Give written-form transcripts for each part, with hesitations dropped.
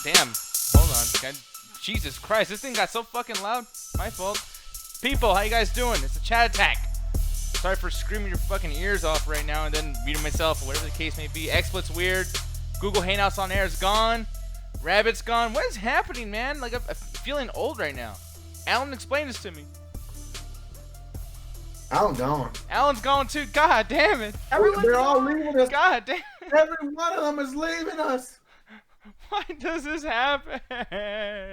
Damn. Hold on. God, Jesus Christ, this thing got so fucking loud. My fault. People, how you guys doing? It's a chat attack. Sorry for screaming your fucking ears off right now and then muting myself or whatever the case may be. XSplit's weird. Google Hangouts on air is gone. Rabbit's gone. What is happening, man? Like, I'm feeling old right now. Alan, explain this to me. Alan's gone. Alan's gone too. God damn it. They're all leaving us. God damn it. Every one of them is leaving us. Why does this happen?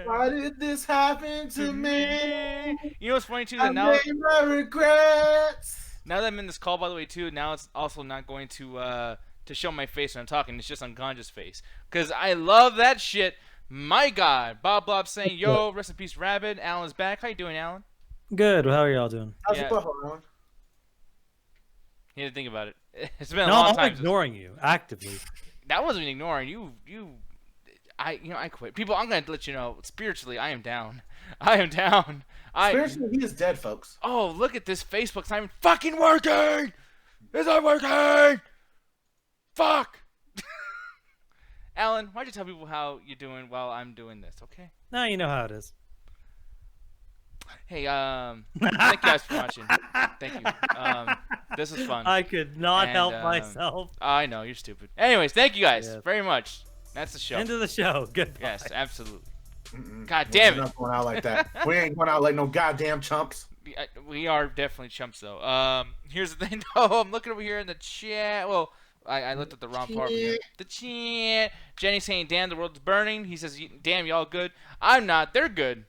Why did this happen to me? You know what's funny too? I That now, made my regrets. now that I'm in this call, by the way, too, now it's also not going to show my face when I'm talking. It's just on Ganja's face. Because I love that shit. My God. Bob Blob saying, yo, rest in peace, Rabbit. Alan's back. How you doing, Alan? Good. How are y'all doing? How's Yeah. your butthole, Alan? You had to think about it. It's been a No, long I'm time. ignoring you actively. That wasn't ignoring you. I quit. People, I'm going to let you know, spiritually, I am down. I am down. Spiritually, he is dead, folks. Oh, look at this Facebook. It's not even fucking working. It's not working. Fuck. Alan, why'd you tell people how you're doing while I'm doing this, okay? Now you know how it is. Hey, thank you guys for watching. Thank you. This is fun. I could not And, help myself. I know, you're stupid. Anyways, thank you guys Yes. very much. That's the show. End of the show. Goodbye. Yes, absolutely. Mm-mm. God damn We're it. not going out like that. We ain't going out like no goddamn chumps. We are definitely chumps, though. Here's the thing, though. I'm looking over here in the chat. Well, I looked at the wrong part. The chat. Jenny saying, damn, the world's burning. He says, damn, y'all good. I'm not. They're good.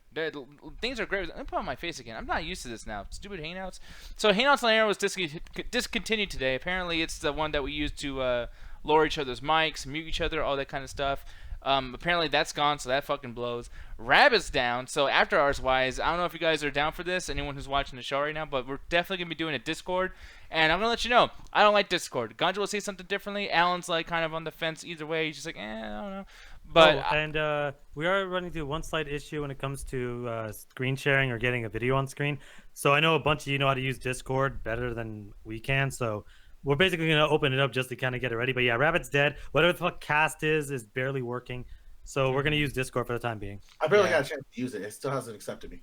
Things are great. Let me put on my face again. I'm not used to this now. Stupid Hangouts. So Hangouts on Air was discontinued today. Apparently, it's the one that we use to lower each other's mics, mute each other, all that kind of stuff. Apparently that's gone, so that fucking blows. Rabbit's down, so after hours wise, I don't know if you guys are down for this, anyone who's watching the show right now, but we're definitely gonna be doing a Discord, and I'm gonna let you know, I don't like Discord. Ganja will say something differently. Alan's like kind of on the fence either way. He's just like, I don't know. But we are running into one slight issue when it comes to screen sharing or getting a video on screen. So I know a bunch of you know how to use Discord better than we can. So we're basically going to open it up just to kind of get it ready. But yeah, Rabbit's dead. Whatever the fuck Cast is barely working. So we're going to use Discord for the time being. I barely got a chance to use it. It still hasn't accepted me.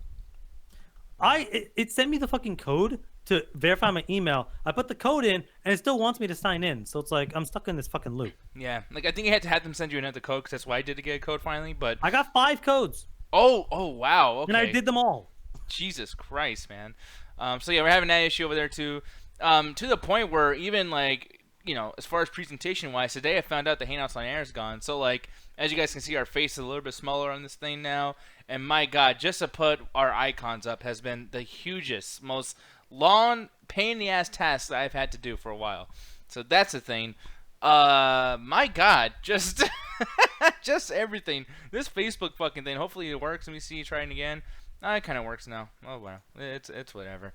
It sent me the fucking code to verify my email. I put the code in, and it still wants me to sign in. So it's like I'm stuck in this fucking loop. yeah, like I think you had to have them send you another code, because that's why I did to get a code finally, but... I got 5 codes. Oh, wow, okay. And I did them all. Jesus Christ, man. So yeah, we're having that issue over there too. To the point where even like, you know, as far as presentation wise, today I found out the Hangouts on Air is gone. So like, as you guys can see, our face is a little bit smaller on this thing now. And my God, just to put our icons up has been the hugest, most long, pain in the ass task that I've had to do for a while. So that's the thing. My God, just just everything. This Facebook fucking thing. Hopefully it works. Let me see. Trying again. It kind of works now. Oh well, it's whatever.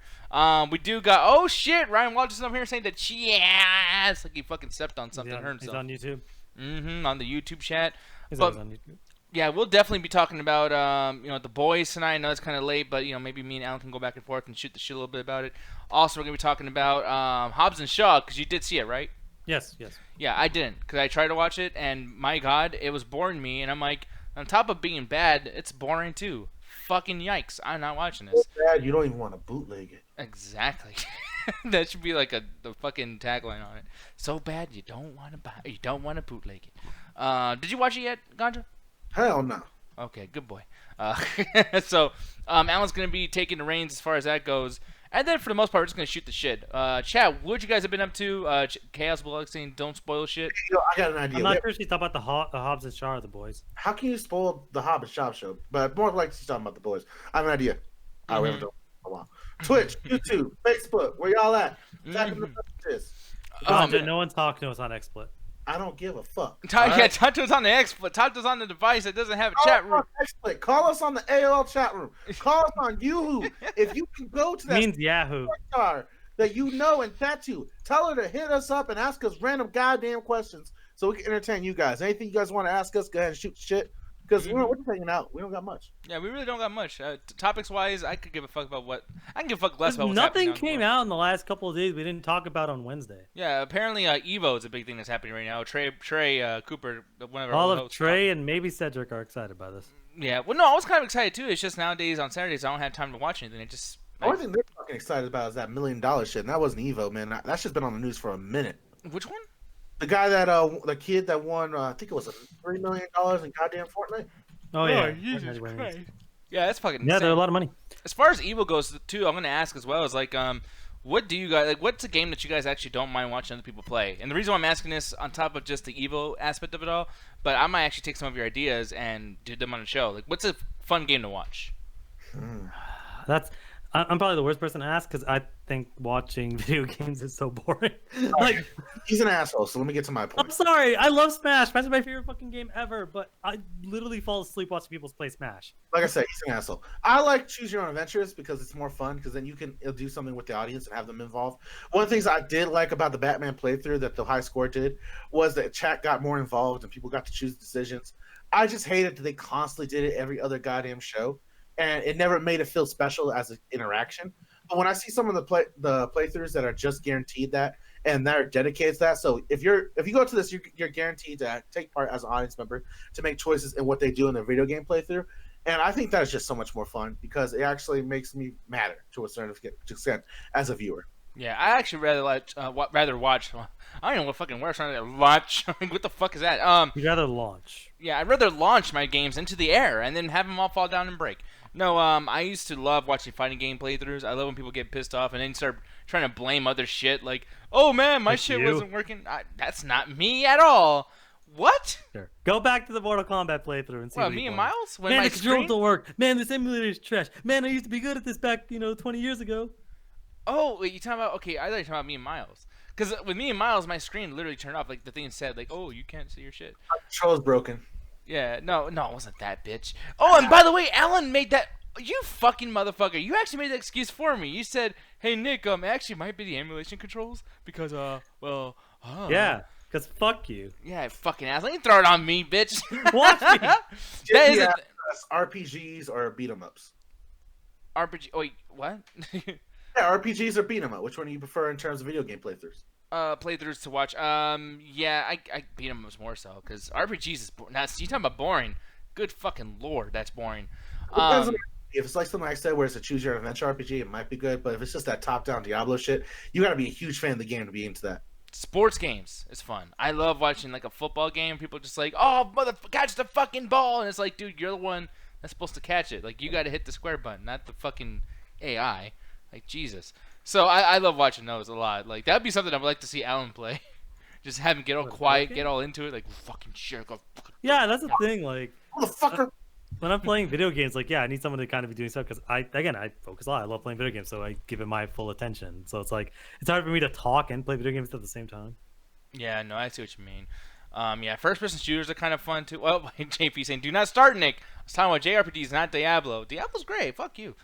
We do got. Oh shit! Ryan Walter's up here saying that yes, like he fucking stepped on something. Hurt himself. He's on YouTube. On the YouTube chat. He's But- always on YouTube. Yeah, we'll definitely be talking about you know, the boys tonight. I know it's kind of late, but you know, maybe me and Alan can go back and forth and shoot the shit a little bit about it. Also, we're gonna be talking about Hobbs and Shaw, because you did see it, right? Yes, yes. Yeah, I didn't, because I tried to watch it, and my God, it was boring me. And I'm like, on top of being bad, it's boring too. Fucking yikes! I'm not watching this. So bad, you don't even want to bootleg it. Exactly. That should be like the fucking tagline on it. So bad you don't want to buy, you don't want to bootleg it. Did you watch it yet, Ganja? Hell no. Okay, good boy. So Alan's gonna be taking the reins as far as that goes, and then for the most part, we're just gonna shoot the shit. Chat, what you guys have been up to? Chaos Blood saying don't spoil shit. Yo, I got an idea. I'm not sure she's talking about the Hobbs and Shaw, the boys. How can you spoil the Hobbit Shop show? But more like she's talking about the boys. I have an idea. I haven't done it for a while. Twitch, YouTube, Facebook, where y'all at? Type in the messages. No one's talking to us on XSplit. I don't give a fuck. Yeah, talk to us on the XSplit. Talk to us on the device that doesn't have a chat room. Call us on the AOL chat room. Call us on Yahoo. If you can go to that Means Yahoo. star that you know and chat to, tell her to hit us up and ask us random goddamn questions so we can entertain you guys. Anything you guys want to ask us, go ahead and shoot shit. Because we're just hanging out. We don't got much. Yeah, we really don't got much. Topics wise, I could give a fuck about what I can give a fuck less Because about what's happening. nothing came out in the last couple of days we didn't talk about on Wednesday. Yeah, apparently Evo is a big thing that's happening right now. Trey Cooper, one of our All old of hosts, Trey and maybe Cedric are excited by this. Yeah, well, no, I was kind of excited too. It's just nowadays on Saturdays I don't have time to watch anything. It just The only thing they're fucking excited about is that $1 million shit, and that wasn't Evo, man. That's just been on the news for a minute. which one? The guy that the kid that won, I think it was $3 million in goddamn Fortnite. Oh yeah, Jesus Christ. Yeah, that's fucking yeah, insane. they're a lot of money. As far as Evo goes too, I'm gonna ask as well is like what do you guys like? What's a game that you guys actually don't mind watching other people play? And the reason why I'm asking this, on top of just the Evo aspect of it all, but I might actually take some of your ideas and do them on the show. Like, what's a fun game to watch? I'm probably the worst person to ask because I think watching video games is so boring. Like, He's an asshole, so let me get to my I'm point. sorry, I love Smash. Smash is my favorite fucking game ever, but I literally fall asleep watching people play Smash. Like I said, he's an asshole. I like Choose Your Own Adventures because it's more fun, because then you can do something with the audience and have them involved. One of the things I did like about the Batman playthrough that the high score did was that chat got more involved and people got to choose decisions. I just hated that they constantly did it every other goddamn show, and it never made it feel special as an interaction. But when I see some of the playthroughs that are just guaranteed that, and they're dedicated to that, so if you go to this, you're guaranteed to take part as an audience member to make choices in what they do in their video game playthrough. And I think that is just so much more fun because it actually makes me matter to a certain extent as a viewer. Yeah, I actually rather watch. I don't know what fucking word I'm trying to launch. What the fuck is that? You'd rather launch. Yeah, I'd rather launch my games into the air and then have them all fall down and break. No, I used to love watching fighting game playthroughs. I love when people get pissed off and then start trying to blame other shit. Like, oh man, my Like shit you. wasn't working. That's not me at all. What? Sure. Go back to the Mortal Kombat playthrough and see. Well, what me you and find. Miles? When Man, my the controls screen? don't work. Man, this emulator is trash. Man, I used to be good at this back, 20 years ago. Oh, wait, you talking about? Okay, I thought you were talking about me and Miles. Because with me and Miles, my screen literally turned off. Like the thing said, like, oh, you can't see your shit. My control's broken. Yeah, no, it wasn't that bitch. Oh, and by the way, Alan made that. You fucking motherfucker! You actually made that excuse for me. You said, "Hey Nick, actually might be the emulation controls because Yeah, because fuck you. yeah, fucking ass. Let me throw it on me, bitch. Watch me. That is Yeah, a RPGs or beat 'em ups. RPG. Oh, wait, what? Yeah, RPGs or beat 'em up. Which one do you prefer in terms of video game playthroughs? Playthroughs to watch. Yeah, I beat them more so because RPGs is now. You talking about boring? Good fucking lord, that's boring. Depends on- if it's like something I said where it's a choose your own adventure RPG, it might be good. But if it's just that top-down Diablo shit, you got to be a huge fan of the game to be into that. Sports games is fun. I love watching like a football game. People just like, oh, catch the fucking ball, and it's like, dude, you're the one that's supposed to catch it. Like, you got to hit the square button, not the fucking AI. Like, Jesus. So I love watching those a lot. Like, that'd be something I would like to see Alan play. Just have him get all quiet, get all into it, like fucking shit. Yeah, that's the thing. Like, Motherfucker. when I'm playing video games, like, yeah, I need someone to kind of be doing stuff because I focus a lot. I love playing video games, so I give it my full attention. So it's like it's hard for me to talk and play video games at the same time. Yeah, no, I see what you mean. Yeah, first-person shooters are kind of fun too. Well, JP saying, "Do not start, Nick." I was talking about JRPGs, not Diablo. Diablo's great. Fuck you.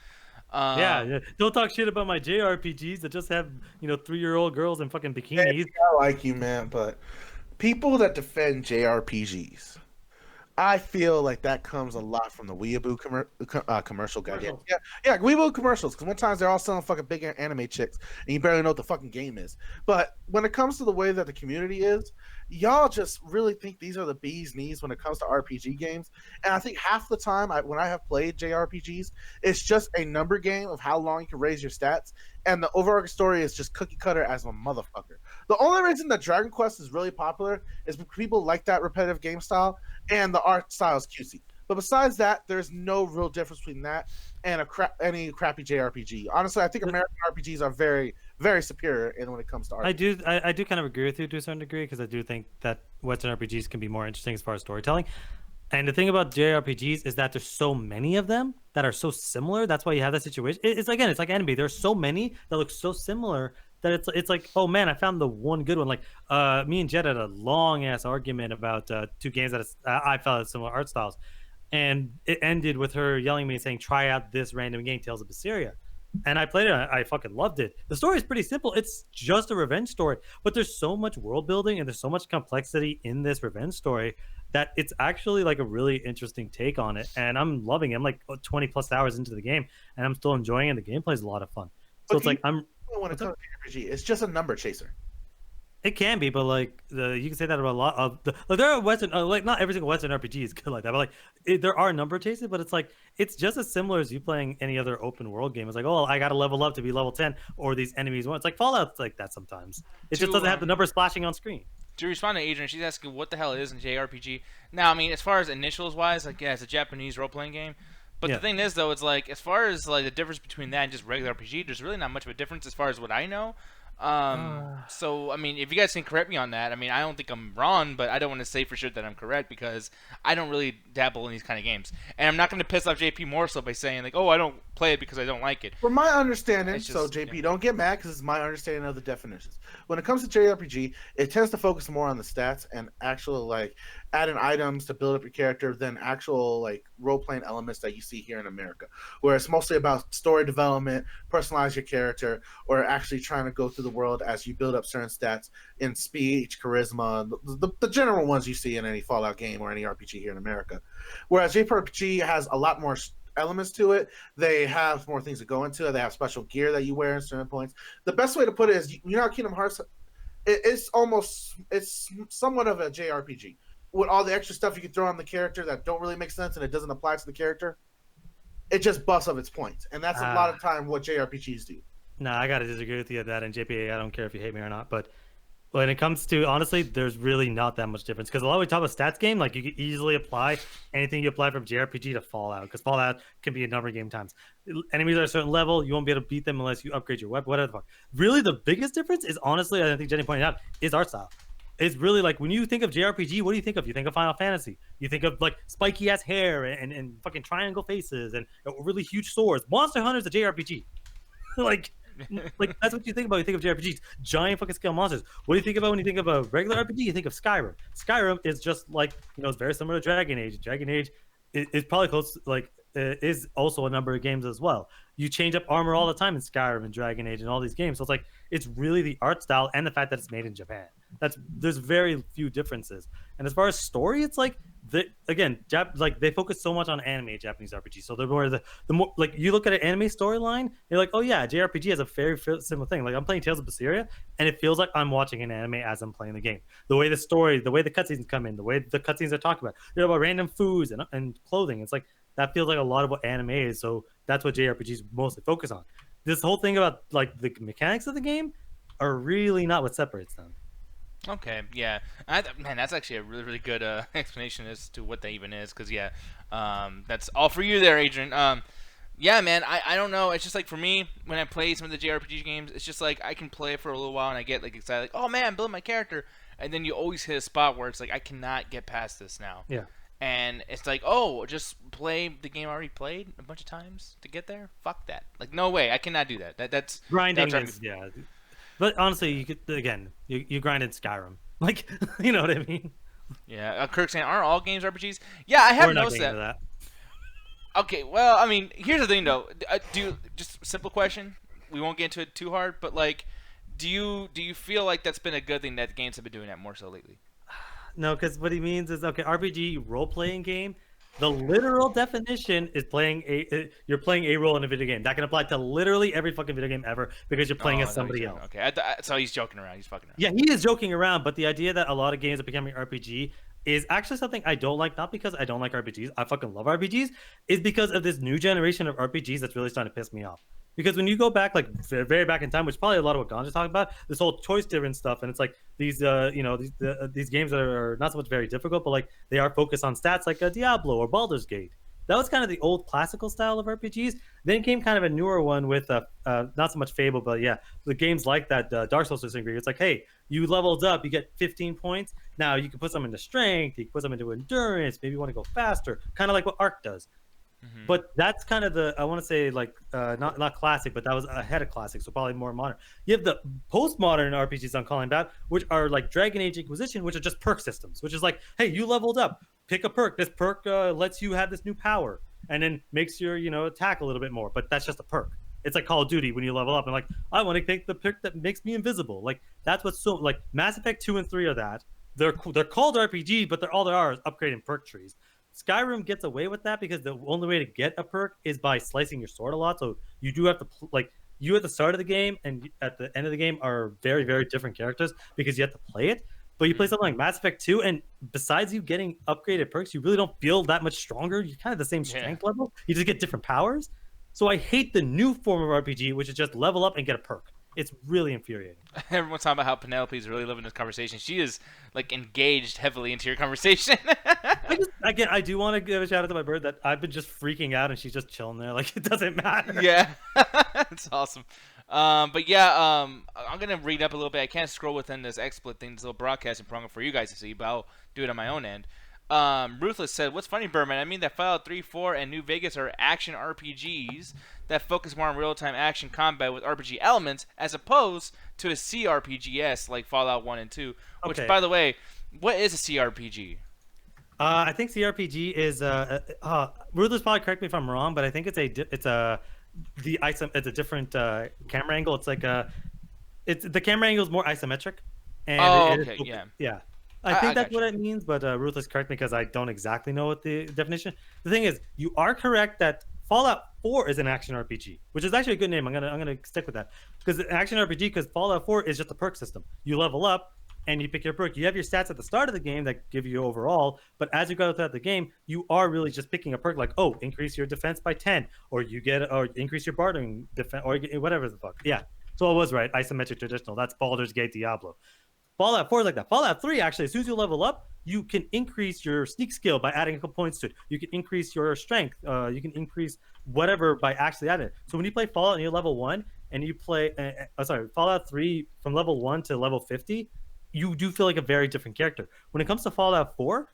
Yeah, don't talk shit about my JRPGs that just have 3-year-old girls in fucking bikinis. I like you, man, but people that defend JRPGs, I feel like that comes a lot from the Weeaboo commercial guy. Yeah, Weeaboo commercials. Because one time they're all selling fucking big anime chicks, and you barely know what the fucking game is. But when it comes to the way that the community is, y'all just really think these are the bee's knees when it comes to RPG games. And I think half the time when I have played JRPGs, it's just a number game of how long you can raise your stats, and the overarching story is just cookie cutter as a motherfucker. The only reason that Dragon Quest is really popular is because people like that repetitive game style, and the art style is cutesy. But besides that, there's no real difference between that and any crappy JRPG. Honestly, I think American RPGs are very, very superior when it comes to art. I do kind of agree with you to a certain degree because I do think that Western RPGs can be more interesting as far as storytelling. And the thing about JRPGs is that there's so many of them that are so similar. That's why you have that situation. It's like anime. There's so many that look so similar that it's like, oh man, I found the one good one. Like me and Jed had a long ass argument about 2 games that I felt had similar art styles, and it ended with her yelling at me and saying, "Try out this random game, Tales of Berseria." And I played it. I fucking loved it. The story is pretty simple. It's just a revenge story, but there's so much world building and there's so much complexity in this revenge story that it's actually like a really interesting take on it, and I'm loving it. I'm like 20 plus hours into the game, and I'm still enjoying it. The gameplay is a lot of fun. So But it's like I'm. when it What's comes up? to RPG, it's just a number chaser. It can be, but like you can say that about a lot of the like there are Western like not every single Western RPG is good like that, but like there are number chases, but it's like it's just as similar as you playing any other open world game. It's like, oh, I got to level up to be level 10, or these enemies. It's like Fallout's like that sometimes. It just To doesn't have the numbers flashing on screen. to respond to Adrian, she's asking what the hell it is in JRPG. Now, I mean, as far as initials wise, like yeah, it's a Japanese role playing game. But Yeah. the thing is, though, it's like as far as like the difference between that and just regular RPG, there's really not much of a difference as far as what I know. So I mean, if you guys can correct me on that, I mean, I don't think I'm wrong, but I don't want to say for sure that I'm correct because I don't really dabble in these kind of games, and I'm not going to piss off JP more so by saying like, oh, I don't play it because I don't like it. From my understanding, It's so just- JP, yeah. don't get mad because it's my understanding of the definitions. When it comes to JRPG, it tends to focus more on the stats and actual like adding items to build up your character than actual like role playing elements that you see here in America, where it's mostly about story development, personalize your character, or actually trying to go through the world as you build up certain stats in speech, charisma, the general ones you see in any Fallout game or any RPG here in America. Whereas JRPG has a lot more elements to it. They have more things to go into it. They have special gear that you wear in certain points. The best way to put it is, you know, how Kingdom Hearts, it's somewhat of a JRPG with all the extra stuff you can throw on the character that don't really make sense and it doesn't apply to the character. It just busts up its points, and that's a lot of time what JRPGs do. Nah, I gotta disagree with you on that. And JPA, I don't care if you hate me or not, but when it comes to honestly, there's really not that much difference because a lot of we talk about stats game, like you can easily apply anything you apply from JRPG to Fallout because Fallout can be a number of game times. Enemies are a certain level, you won't be able to beat them unless you upgrade your weapon, whatever the fuck. Really, the biggest difference is honestly, I think Jenny pointed out, is art style. It's really like when you think of JRPG, what do you think of? You think of Final Fantasy. You think of like spiky ass hair and fucking triangle faces and really huge swords. Monster Hunter's a JRPG. like that's what you think about. You think of JRPGs, giant fucking scale monsters. What do you think about when you think of a regular RPG? You think of Skyrim. Skyrim is just like, you know, it's very similar to Dragon Age. Dragon Age is probably close to, like is also a number of games as well. You change up armor all the time in Skyrim and Dragon Age and all these games. So it's like it's really the art style and the fact that it's made in Japan. There's very few differences. And as far as story, it's like like they focus so much on anime Japanese RPG. So they're more the more like you look at an anime storyline, you're like, oh yeah, JRPG has a very similar thing. Like I'm playing Tales of Berseria, and it feels like I'm watching an anime as I'm playing the game. The way the story, the way the cutscenes come in, the way the cutscenes are talked about, you know, about random foods and clothing. It's like that feels like a lot of what anime is. So that's what JRPGs mostly focus on. This whole thing about like the mechanics of the game are really not what separates them. Okay, yeah, man, that's actually a really, really good explanation as to what that even is. Cause yeah, that's all for you there, Adrian. Yeah, man, I don't know. It's just like for me, when I play some of the JRPG games, it's just like I can play it for a little while and I get like excited, like, oh man, I'm building my character, and then you always hit a spot where it's like I cannot get past this now. Yeah. And it's like, oh, just play the game I already played a bunch of times to get there. Fuck that. Like, no way, I cannot do that. That's Grinding that's is, yeah. But honestly, you could again, you grind in Skyrim, like you know what I mean. Yeah, Kirk saying, aren't all games RPGs? Yeah, I have We're not noticed getting that. into Okay, well, I mean, here's the thing though. Just simple question. We won't get into it too hard, but like, do you feel like that's been a good thing that games have been doing that more so lately? No, because what he means is okay, RPG role playing game. The literal definition is you're playing a role in a video game. That can apply to literally every fucking video game ever because you're playing as somebody else. Okay, so he's joking around. He's fucking around. Yeah, he is joking around, but the idea that a lot of games are becoming RPG is actually something I don't like. Not because I don't like RPGs, I fucking love RPGs. Is because of this new generation of RPGs that's really starting to piss me off. Because when you go back, like very back in time, which is probably a lot of what Ganja's talking about, this whole choice-driven stuff, and it's like these, these games that are not so much very difficult, but like they are focused on stats, like Diablo or Baldur's Gate. That was kind of the old classical style of RPGs. Then came kind of a newer one with not so much Fable, but yeah, the games like that, Dark Souls to some degree. It's like, hey, you leveled up, you get 15 points. Now you can put some into strength, you can put some into endurance. Maybe you want to go faster, kind of like what Ark does. Mm-hmm. But that's kind of I want to say like not classic, but that was ahead of classic, so probably more modern. You have the postmodern RPGs I'm calling about, which are like Dragon Age Inquisition, which are just perk systems, which is like, hey, you leveled up, pick a perk. This perk lets you have this new power, and then makes your attack a little bit more. But that's just a perk. It's like Call of Duty when you level up and like, I want to pick the perk that makes me invisible. Like that's what's so like Mass Effect 2 and 3 are that. they're called RPG, but all they are is upgrading perk trees. Skyrim gets away with that because the only way to get a perk is by slicing your sword a lot. So you do have to you at the start of the game and at the end of the game are very, very different characters because you have to play it. But you play something like Mass Effect 2, and besides you getting upgraded perks, you really don't feel that much stronger. You're kind of the same strength level. You just get different powers. So I hate the new form of RPG, which is just level up and get a perk. It's really infuriating. Everyone's talking about how Penelope's really loving this conversation. She is like engaged heavily into your conversation. I do want to give a shout out to my bird that I've been just freaking out and she's just chilling there. Like, it doesn't matter. Yeah, it's awesome. But yeah, I'm gonna read up a little bit. I can't scroll within this XSplit thing, this little broadcasting program for you guys to see, but I'll do it on my own end. Ruthless said, "What's funny, Birdman? I mean that Fallout 3, 4, and New Vegas are action RPGs that focus more on real-time action combat with RPG elements, as opposed to a CRPGs like Fallout 1 and 2. Which, by the way, what is a CRPG?" I think CRPG is Ruthless probably correct me if I'm wrong, but I think it's a different camera angle. It's like the camera angle is more isometric. And yeah. I think that's what it means, but Ruthless correct me because I don't exactly know what the definition. The thing is, you are correct that Fallout 4 is an action RPG, which is actually a good name. I'm gonna stick with that because action RPG because Fallout 4 is just a perk system. You level up and you pick your perk. You have your stats at the start of the game that give you overall, but as you go throughout the game, you are really just picking a perk like, increase your defense by 10, or increase your bartering defense, or whatever the fuck. Yeah, so I was right. Isometric traditional. That's Baldur's Gate Diablo. Fallout 4 is like that. Fallout 3, actually, as soon as you level up, you can increase your sneak skill by adding a couple points to it. You can increase your strength. You can increase whatever by actually adding it. So when you play Fallout and you're level 1, and you play, Fallout 3 from level 1 to level 50, you do feel like a very different character. When it comes to Fallout 4,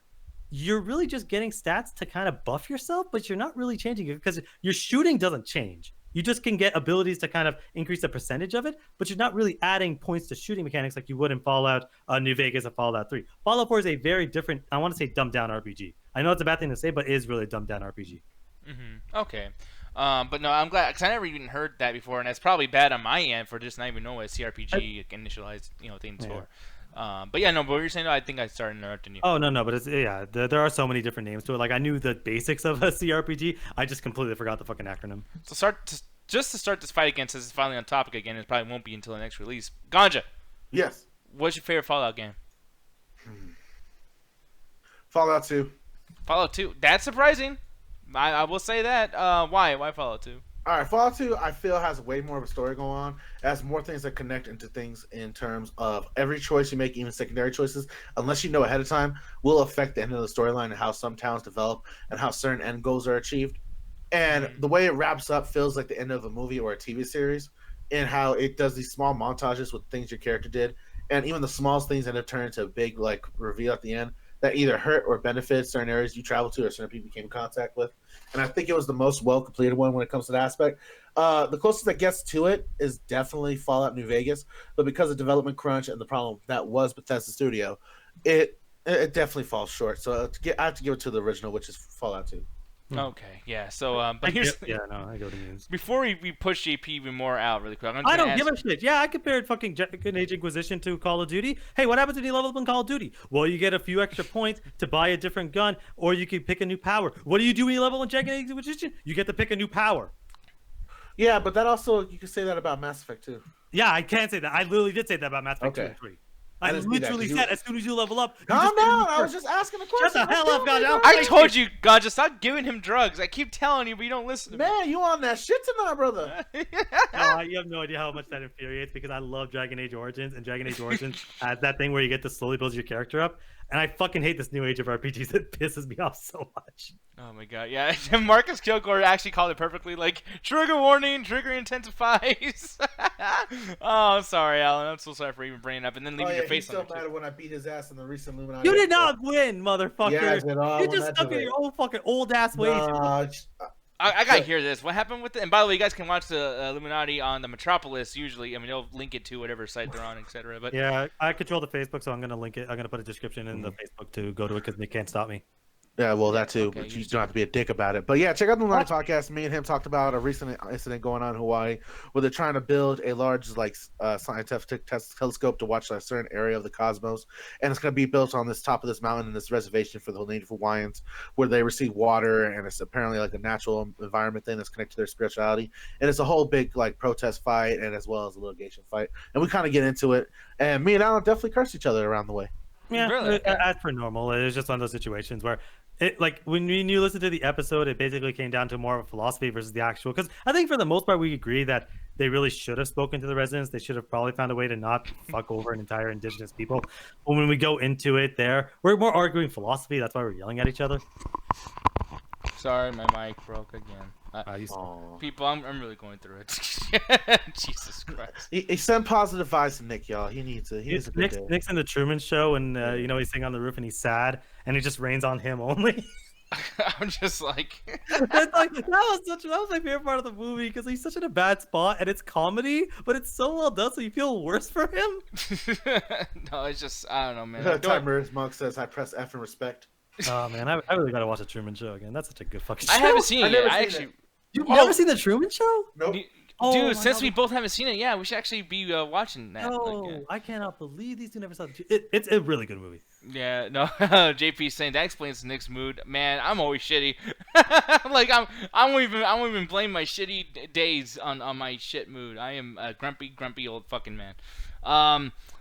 you're really just getting stats to kind of buff yourself, but you're not really changing it because your shooting doesn't change. You just can get abilities to kind of increase the percentage of it, but you're not really adding points to shooting mechanics like you would in Fallout New Vegas or Fallout 3. Fallout 4 is a very different, I want to say dumbed down RPG. I know it's a bad thing to say, but it is really a dumbed down RPG. Mm-hmm. Okay. But no, I'm glad because I never even heard that before, and that's probably bad on my end for just not even knowing what CRPG initialized things for. But yeah, no. But what you're saying, I think I started interrupting you. Oh no, but it's there are so many different names to it. Like I knew the basics of a CRPG, I just completely forgot the fucking acronym. So just to start this fight again, since it's finally on topic again, it probably won't be until the next release. Ganja. Yes. What's your favorite Fallout game? Fallout 2. Fallout 2. That's surprising. I will say that. Why? Why Fallout 2? All right, Fallout 2, I feel has way more of a story going on. It has more things that connect into things in terms of every choice you make, even secondary choices, unless you know ahead of time, will affect the end of the storyline and how some towns develop and how certain end goals are achieved. And the way it wraps up feels like the end of a movie or a TV series, and how it does these small montages with things your character did, and even the smallest things end up turning into a big reveal at the end that either hurt or benefit certain areas you travel to or certain people you came in contact with. And I think it was the most well-completed one when it comes to that aspect. The closest that gets to it is definitely Fallout New Vegas, but because of development crunch and the problem that was Bethesda Studio, it definitely falls short. So I have to give it to the original, which is Fallout 2. Okay, yeah. So, but I go to news. Before we push JP even more out really quick, I don't give a shit. Yeah, I compared fucking Dragon Age Inquisition to Call of Duty. Hey, what happens when you level up in Call of Duty? Well, you get a few extra points to buy a different gun, or you can pick a new power. What do you do when you level in Dragon Age Inquisition? You get to pick a new power. Yeah, but that also, you can say that about Mass Effect 2. Yeah, I can't say that. I literally did say that about Mass Effect 2 and 3. I literally said as soon as you level up. Calm down. I was just asking a question. Shut the hell up, Ganja. I told you, Ganja, stop giving him drugs. I keep telling you, but you don't listen to me. Man, you on that shit tonight, brother. No, you have no idea how much that infuriates because I love Dragon Age Origins, and Dragon Age Origins has that thing where you get to slowly build your character up. And I fucking hate this new age of RPGs. It pisses me off so much. Oh my god, yeah. Marcus Kilgore actually called it perfectly, like, trigger warning, trigger intensifies. Oh, I'm sorry, Alan. I'm so sorry for even bringing it up and then leaving your face on it. He's still mad when I beat his ass in the recent Illuminati. You did not win, motherfucker. Yeah, you just stuck in your own fucking old ass ways. I gotta hear this. What happened with it? And by the way, you guys can watch the Illuminati on the Metropolis. Usually, I mean, they'll link it to whatever site they're on, etc. But yeah, I control the Facebook, so I'm gonna link it. I'm gonna put a description in the Facebook to go to it because they can't stop me. Yeah, well, that too, okay, but you're you don't have to be a dick about it. But yeah, check out the Moonlight podcast. Me and him talked about a recent incident going on in Hawaii where they're trying to build a large, like, scientific telescope to watch a certain area of the cosmos, and it's going to be built on this top of this mountain in this reservation for the Native Hawaiians, where they receive water, and it's apparently like a natural environment thing that's connected to their spirituality, and it's a whole big like protest fight, and as well as a litigation fight, and we kind of get into it, and me and Alan definitely cursed each other around the way. Yeah, Really? Okay. as per normal, it was just one of those situations where it, like, when you listen to the episode, it basically came down to more of a philosophy versus the actual. Because I think for the most part, we agree that they really should have spoken to the residents. They should have probably found a way to not fuck over an entire indigenous people. But when we go into it, we're more arguing philosophy. That's why we're yelling at each other. Sorry, my mic broke again. Aw. People, I'm really going through it. Jesus Christ. He sent positive vibes to Nick, y'all. He needs a good day. Nick's in the Truman Show, and he's sitting on the roof and he's sad, and it just rains on him only. I'm just like, That's like that was my favorite part of the movie because he's such in a bad spot, and it's comedy, but it's so well done, so you feel worse for him. no, it's just I don't know, man. That timer Monk says I press F in respect. Oh man, I really gotta watch the Truman Show again. That's such a good fucking show. I haven't seen it I've yet. never I seen actually, it. You've Oh. never seen the Truman Show? Nope. dude, Oh my since God. we both haven't seen it, yeah, we should actually be watching that. No, Like, I cannot believe these two never saw it. It's a really good movie. yeah, no. JP saying that explains Nick's mood. Man, I'm always shitty. Like I won't even blame my shitty days on my shit mood. I am a grumpy old fucking man.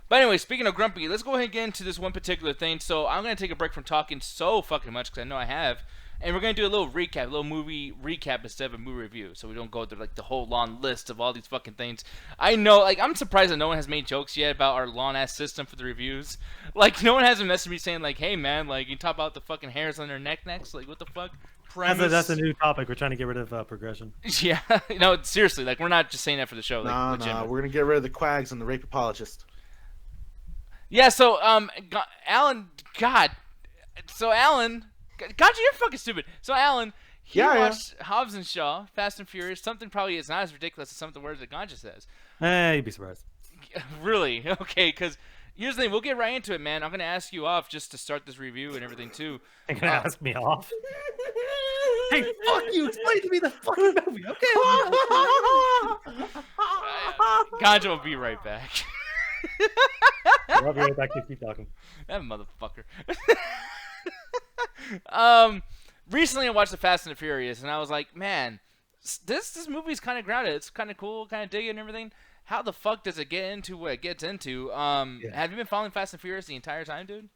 But anyway, speaking of grumpy, let's go ahead and get into this one particular thing. So I'm gonna take a break from talking so fucking much because I know I have, and we're gonna do a little recap, a little movie recap instead of a movie review, so we don't go through like the whole long list of all these fucking things. I know, like, I'm surprised that no one has made jokes yet about our long ass system for the reviews. Like, no one hasn't messaged me saying like, "Hey man, like, you talk about the fucking hairs on their neck next, like, what the fuck?" That's a new topic. We're trying to get rid of progression. Yeah, no, seriously, like, we're not just saying that for the show. Like, Nah, legitimate. we're gonna get rid of the quags and the rape apologist. Yeah, so Alan, God, so Alan, God, you're fucking stupid. So Alan, he Yeah, yeah. watched Hobbs and Shaw, Fast and Furious. Something probably is not as ridiculous as some of the words that Ganja says. You'd be surprised. Really? Okay, because here's the thing. We'll get right into it, man. I'm gonna ask you off just to start this review and everything too. You're gonna ask me off? Hey, fuck you! Explain to me the fucking movie, okay? Ganja will be right back. I'll be right back. Keep talking. That motherfucker. Recently I watched The Fast and the Furious, and I was like, man, this movie's kind of grounded. It's kind of cool, kind of dig it and everything. How the fuck does it get into what it gets into? Have you been following Fast and Furious the entire time, dude?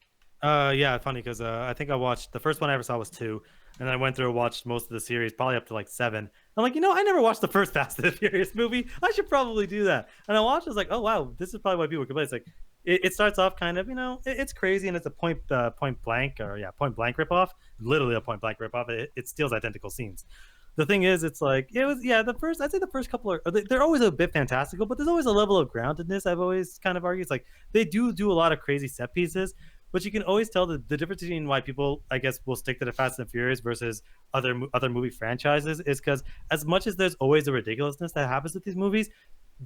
Yeah, funny because I think I watched the first one I ever saw was 2, and then I went through and watched most of the series, probably up to like 7. I'm like, I never watched the first Fast and the Furious movie. I should probably do that. And I watched, I was like, oh wow, this is probably why people complain. It's like it starts off kind of, it's crazy, and it's a point blank ripoff, literally a point blank ripoff. It steals identical scenes. The thing is, it's like I'd say the first couple they're always a bit fantastical, but there's always a level of groundedness. I've always kind of argued it's like they do a lot of crazy set pieces, but you can always tell the difference between why people, I guess, will stick to the Fast and Furious versus other movie franchises is because as much as there's always a ridiculousness that happens with these movies,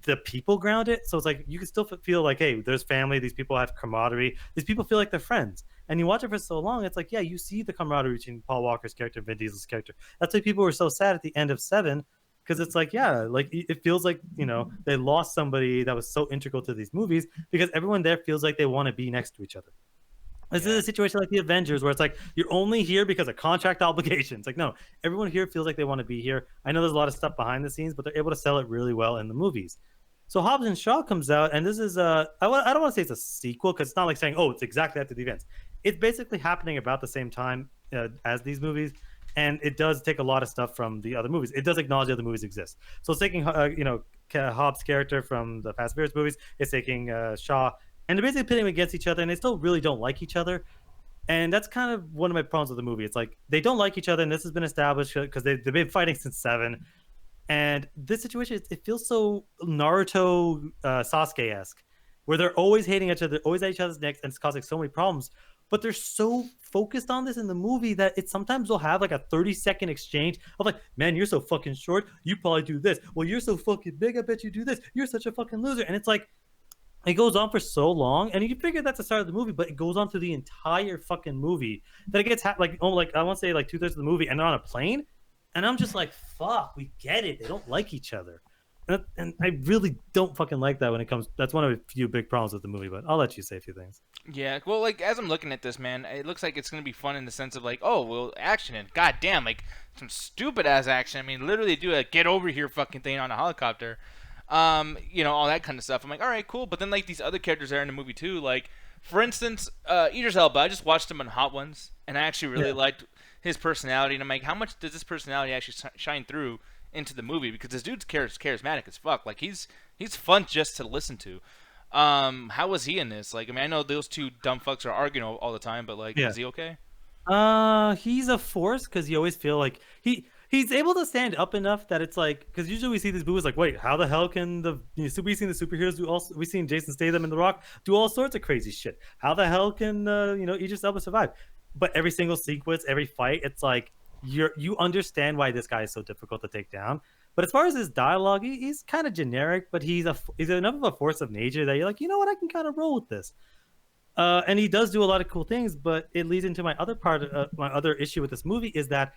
the people ground it. So it's like you can still feel like, hey, there's family. These people have camaraderie. These people feel like they're friends. And you watch it for so long, it's like, yeah, you see the camaraderie between Paul Walker's character and Vin Diesel's character. That's why people were so sad at the end of 7, because it's like, yeah, like it feels like, they lost somebody that was so integral to these movies because everyone there feels like they want to be next to each other. This is a situation like the Avengers where it's like you're only here because of contract obligations. Like, no, everyone here feels like they want to be here. I know there's a lot of stuff behind the scenes, but they're able to sell it really well in the movies. So Hobbs and Shaw comes out, and this is I don't want to say it's a sequel because it's not like saying, oh, it's exactly after the events. It's basically happening about the same time as these movies, and it does take a lot of stuff from the other movies. It does acknowledge the other movies exist. So it's taking Hobbs' character from the Fast and Furious movies. It's taking Shaw. And they're basically pitting them against each other, and they still really don't like each other. And that's kind of one of my problems with the movie. It's like they don't like each other, and this has been established because they've been fighting since 7. And this situation, it feels so Naruto Sasuke-esque, where they're always hating each other, always at each other's necks, and it's causing so many problems. But they're so focused on this in the movie that it sometimes will have like a 30-second exchange of like, man, you're so fucking short. You probably do this. Well, you're so fucking big. I bet you do this. You're such a fucking loser. And it's like, It goes on for so long, and you figure that's the start of the movie, but it goes on through the entire fucking movie. That it gets like I want to say like 2/3 of the movie, and they're on a plane, and I'm just like, fuck, we get it. They don't like each other, and I really don't fucking like that when it comes. That's one of the few big problems with the movie. But I'll let you say a few things. Yeah, well, like as I'm looking at this, man, it looks like it's gonna be fun in the sense of like, oh, well, action and goddamn, like some stupid ass action. I mean, literally do a get over here fucking thing on a helicopter, all that kind of stuff. I'm like, all right, cool. But then like these other characters are in the movie too. Like, for instance, Idris Elba. I just watched him on Hot Ones, and I actually really liked his personality. And I'm like, how much does this personality actually shine through into the movie? Because this dude's charismatic as fuck. Like he's fun just to listen to. How was he in this? Like, I mean, I know those two dumb fucks are arguing all the time, but like, is he okay? He's a force because you always feel like he's able to stand up enough that it's like, because usually we see these movies like, wait, how the hell can we've seen the superheroes do all, we've seen Jason Statham and The Rock do all sorts of crazy shit. How the hell can Idris Elba survive? But every single sequence, every fight, it's like you understand why this guy is so difficult to take down. But as far as his dialogue, he's kind of generic, but he's enough of a force of nature that you're like, you know what, I can kind of roll with this. And he does do a lot of cool things, but it leads into my other issue with this movie is that,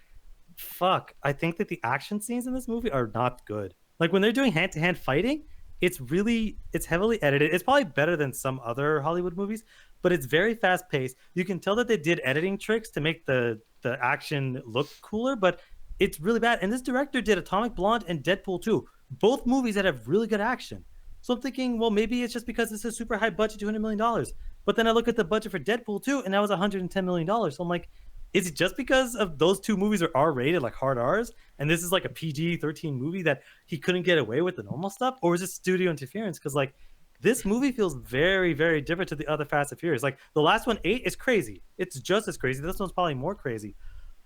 fuck, I think that the action scenes in this movie are not good. Like when they're doing hand-to-hand fighting, it's heavily edited. It's probably better than some other Hollywood movies, but it's very fast-paced. You can tell that they did editing tricks to make the action look cooler, but it's really bad. And this director did Atomic Blonde and Deadpool 2, both movies that have really good action. So I'm thinking, well, maybe it's just because it's a super high budget, $200 million. But then I look at the budget for Deadpool 2, and that was $110 million. So I'm like, is it just because of those two movies are R-rated, like hard Rs, and this is like a PG-13 movie that he couldn't get away with the normal stuff? Or is it studio interference? Because like this movie feels very, very different to the other Fast and Furious. Like the last one, 8, is crazy. It's just as crazy. This one's probably more crazy.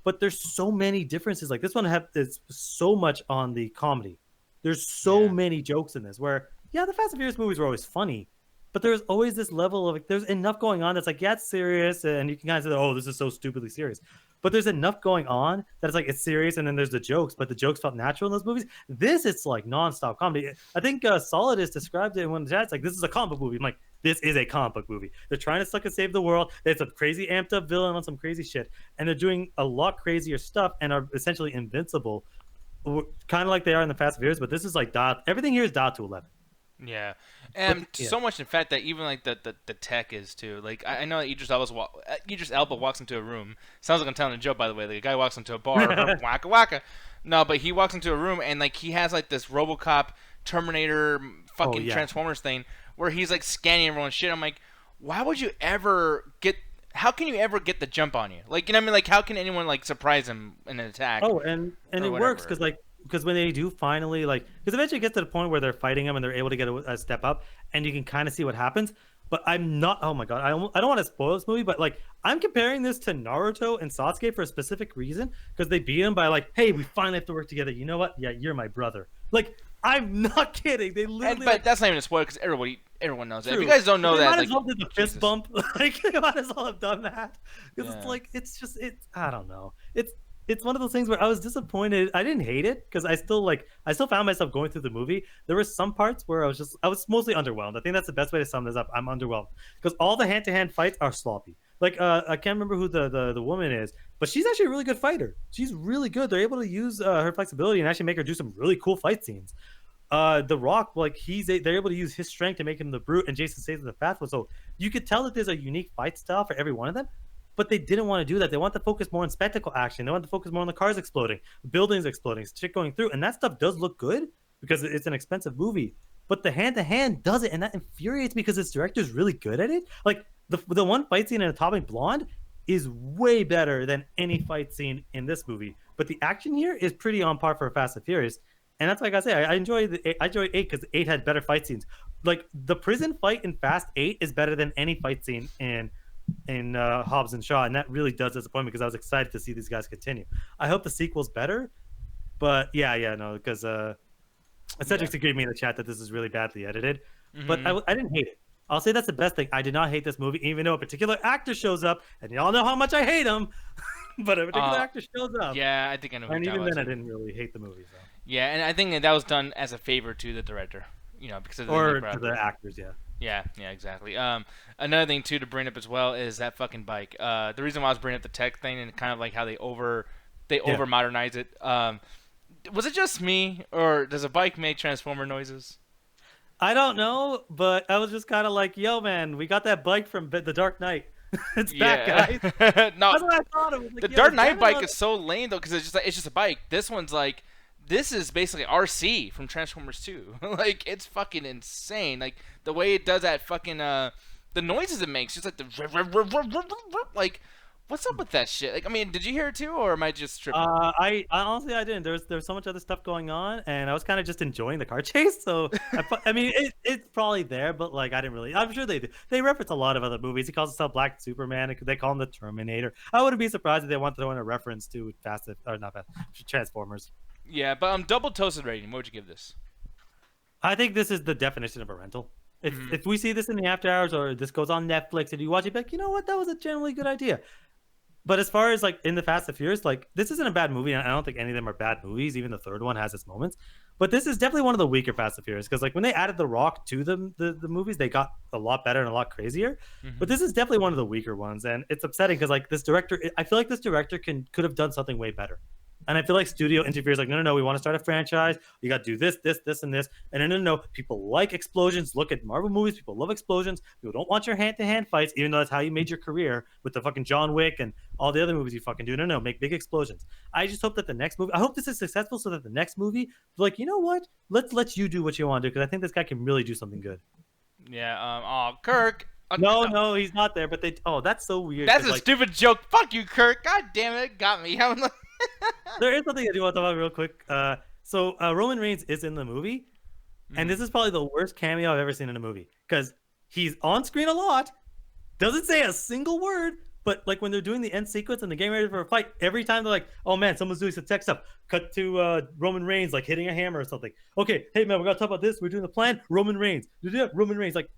But there's so many differences. Like this one is so much on the comedy. There's so many jokes in this where, yeah, the Fast and Furious movies were always funny, but there's always this level of like, there's enough going on that's like, yeah, it's serious, and you can kind of say, oh, this is so stupidly serious. But there's enough going on that it's like it's serious, and then there's the jokes, but the jokes felt natural in those movies. This, it's like nonstop comedy. I think Solidus described it in one of the chats like, this is a comic book movie. I'm like, this is a comic book movie. They're trying to suck and save the world. There's a crazy amped up villain on some crazy shit, and they're doing a lot crazier stuff and are essentially invincible, kind of like they are in the Fast and Furious. But this is like everything here is dialed to 11. Yeah, and so much in fact that even like the tech is too. Like I know that Idris Elba walks into a room. Sounds like I'm telling a joke, by the way. Like a guy walks into a bar, waka waka. No, but he walks into a room and like he has like this RoboCop, Terminator, fucking Transformers thing where he's like scanning everyone's shit. I'm like, why would you ever get? How can you ever get the jump on you? Like, you know what I mean? Like, how can anyone like surprise him in an attack? Oh, and it works because when they do finally because eventually it gets to the point where they're fighting him and they're able to get a step up and you can kind of see what happens. But I'm not, oh my god, I don't want to spoil this movie, but like I'm comparing this to Naruto and Sasuke for a specific reason, because they beat him by like, hey, we finally have to work together. You know what? Yeah, you're my brother. Like, I'm not kidding. They literally. But that's not even a spoiler because everyone knows that. If you guys don't know that, might as well did the fist bump. Like they might as well have done that because it's like I don't know. It's one of those things where I was disappointed. I didn't hate it because I still found myself going through the movie. There were some parts where I was mostly underwhelmed. I think that's the best way to sum this up. I'm underwhelmed because all the hand-to-hand fights are sloppy. Like I can't remember who the woman is, but she's actually a really good fighter. She's really good. They're able to use her flexibility and actually make her do some really cool fight scenes. The Rock, like they're able to use his strength to make him the brute, and Jason Statham the fast one. So you could tell that there's a unique fight style for every one of them. But they didn't want to do that. They want to focus more on spectacle action. They want to focus more on the cars exploding, buildings exploding, shit going through. And that stuff does look good because it's an expensive movie. But the hand-to-hand does it, and that infuriates me because this director's really good at it. Like, the one fight scene in Atomic Blonde is way better than any fight scene in this movie. But the action here is pretty on par for Fast and Furious. And that's like I say, I enjoy 8 because 8 had better fight scenes. Like, the prison fight in Fast 8 is better than any fight scene in Hobbs and Shaw, and that really does disappoint me because I was excited to see these guys continue. I hope the sequel's better, but because Cedric agreed with me in the chat that this is really badly edited, but I didn't hate it. I'll say that's the best thing. I did not hate this movie, even though a particular actor shows up, and y'all know how much I hate him, but a particular actor shows up. Yeah, I think I know. And even then, I didn't really hate the movie. So. Yeah, and I think that was done as a favor to the director, because of to the actors, yeah. Yeah, exactly. Another thing too to bring up as well is that fucking bike. The reason why I was bringing up the tech thing and kind of like how they over modernize it. Was it just me, or does a bike make Transformer noises? I don't know, but I was just kind of like, yo, man, we got that bike from The Dark Knight. It's back, guys. No, That's what I thought. I was like, the yo, Dark Knight damn bike it. is so lame though, because it's just a bike. This is basically RC from Transformers 2. Like it's fucking insane. Like the way it does that fucking the noises it makes, just like the like. What's up with that shit? Like, I mean, did you hear it too, or am I just tripping? I honestly I didn't. There's so much other stuff going on, and I was kind of just enjoying the car chase. So I mean, it's probably there, but like I didn't really. I'm sure they do. They reference a lot of other movies. He calls himself Black Superman. They call him the Terminator. I wouldn't be surprised if they want to throw in a reference to not Fast Transformers. Yeah, but double toasted rating. What would you give this? I think this is the definition of a rental. If we see this in the after hours or this goes on Netflix and you watch it, be like, you know what, that was a generally good idea. But as far as like in the Fast and Furious, like this isn't a bad movie. And I don't think any of them are bad movies. Even the third one has its moments. But this is definitely one of the weaker Fast and Furious because like when they added The Rock to the movies, they got a lot better and a lot crazier. But this is definitely one of the weaker ones, and it's upsetting because like this director, I feel like this director could have done something way better. And I feel like studio interferes like, no, we want to start a franchise. You got to do this, and this. And no, people like explosions. Look at Marvel movies. People love explosions. People don't want your hand-to-hand fights, even though that's how you made your career with the fucking John Wick and all the other movies you fucking do. No, make big explosions. I just hope that the next movie, I hope this is successful so that the next movie, like, you know what? Let's let you do what you want to do because I think this guy can really do something good. Yeah. Kirk. No, he's not there. But that's so weird. That's a like, stupid joke. Fuck you, Kirk. God damn it, got me. I'm like. There is something I do want to talk about real quick. So Roman Reigns is in the movie, and this is probably the worst cameo I've ever seen in a movie because he's on screen a lot, doesn't say a single word, but like when they're doing the end sequence and they're getting ready for a fight, every time they're like, "Oh man, someone's doing some tech stuff." Cut to Roman Reigns like hitting a hammer or something. Okay, hey man, we gotta talk about this. We're doing the plan. Roman Reigns. Roman Reigns. Like,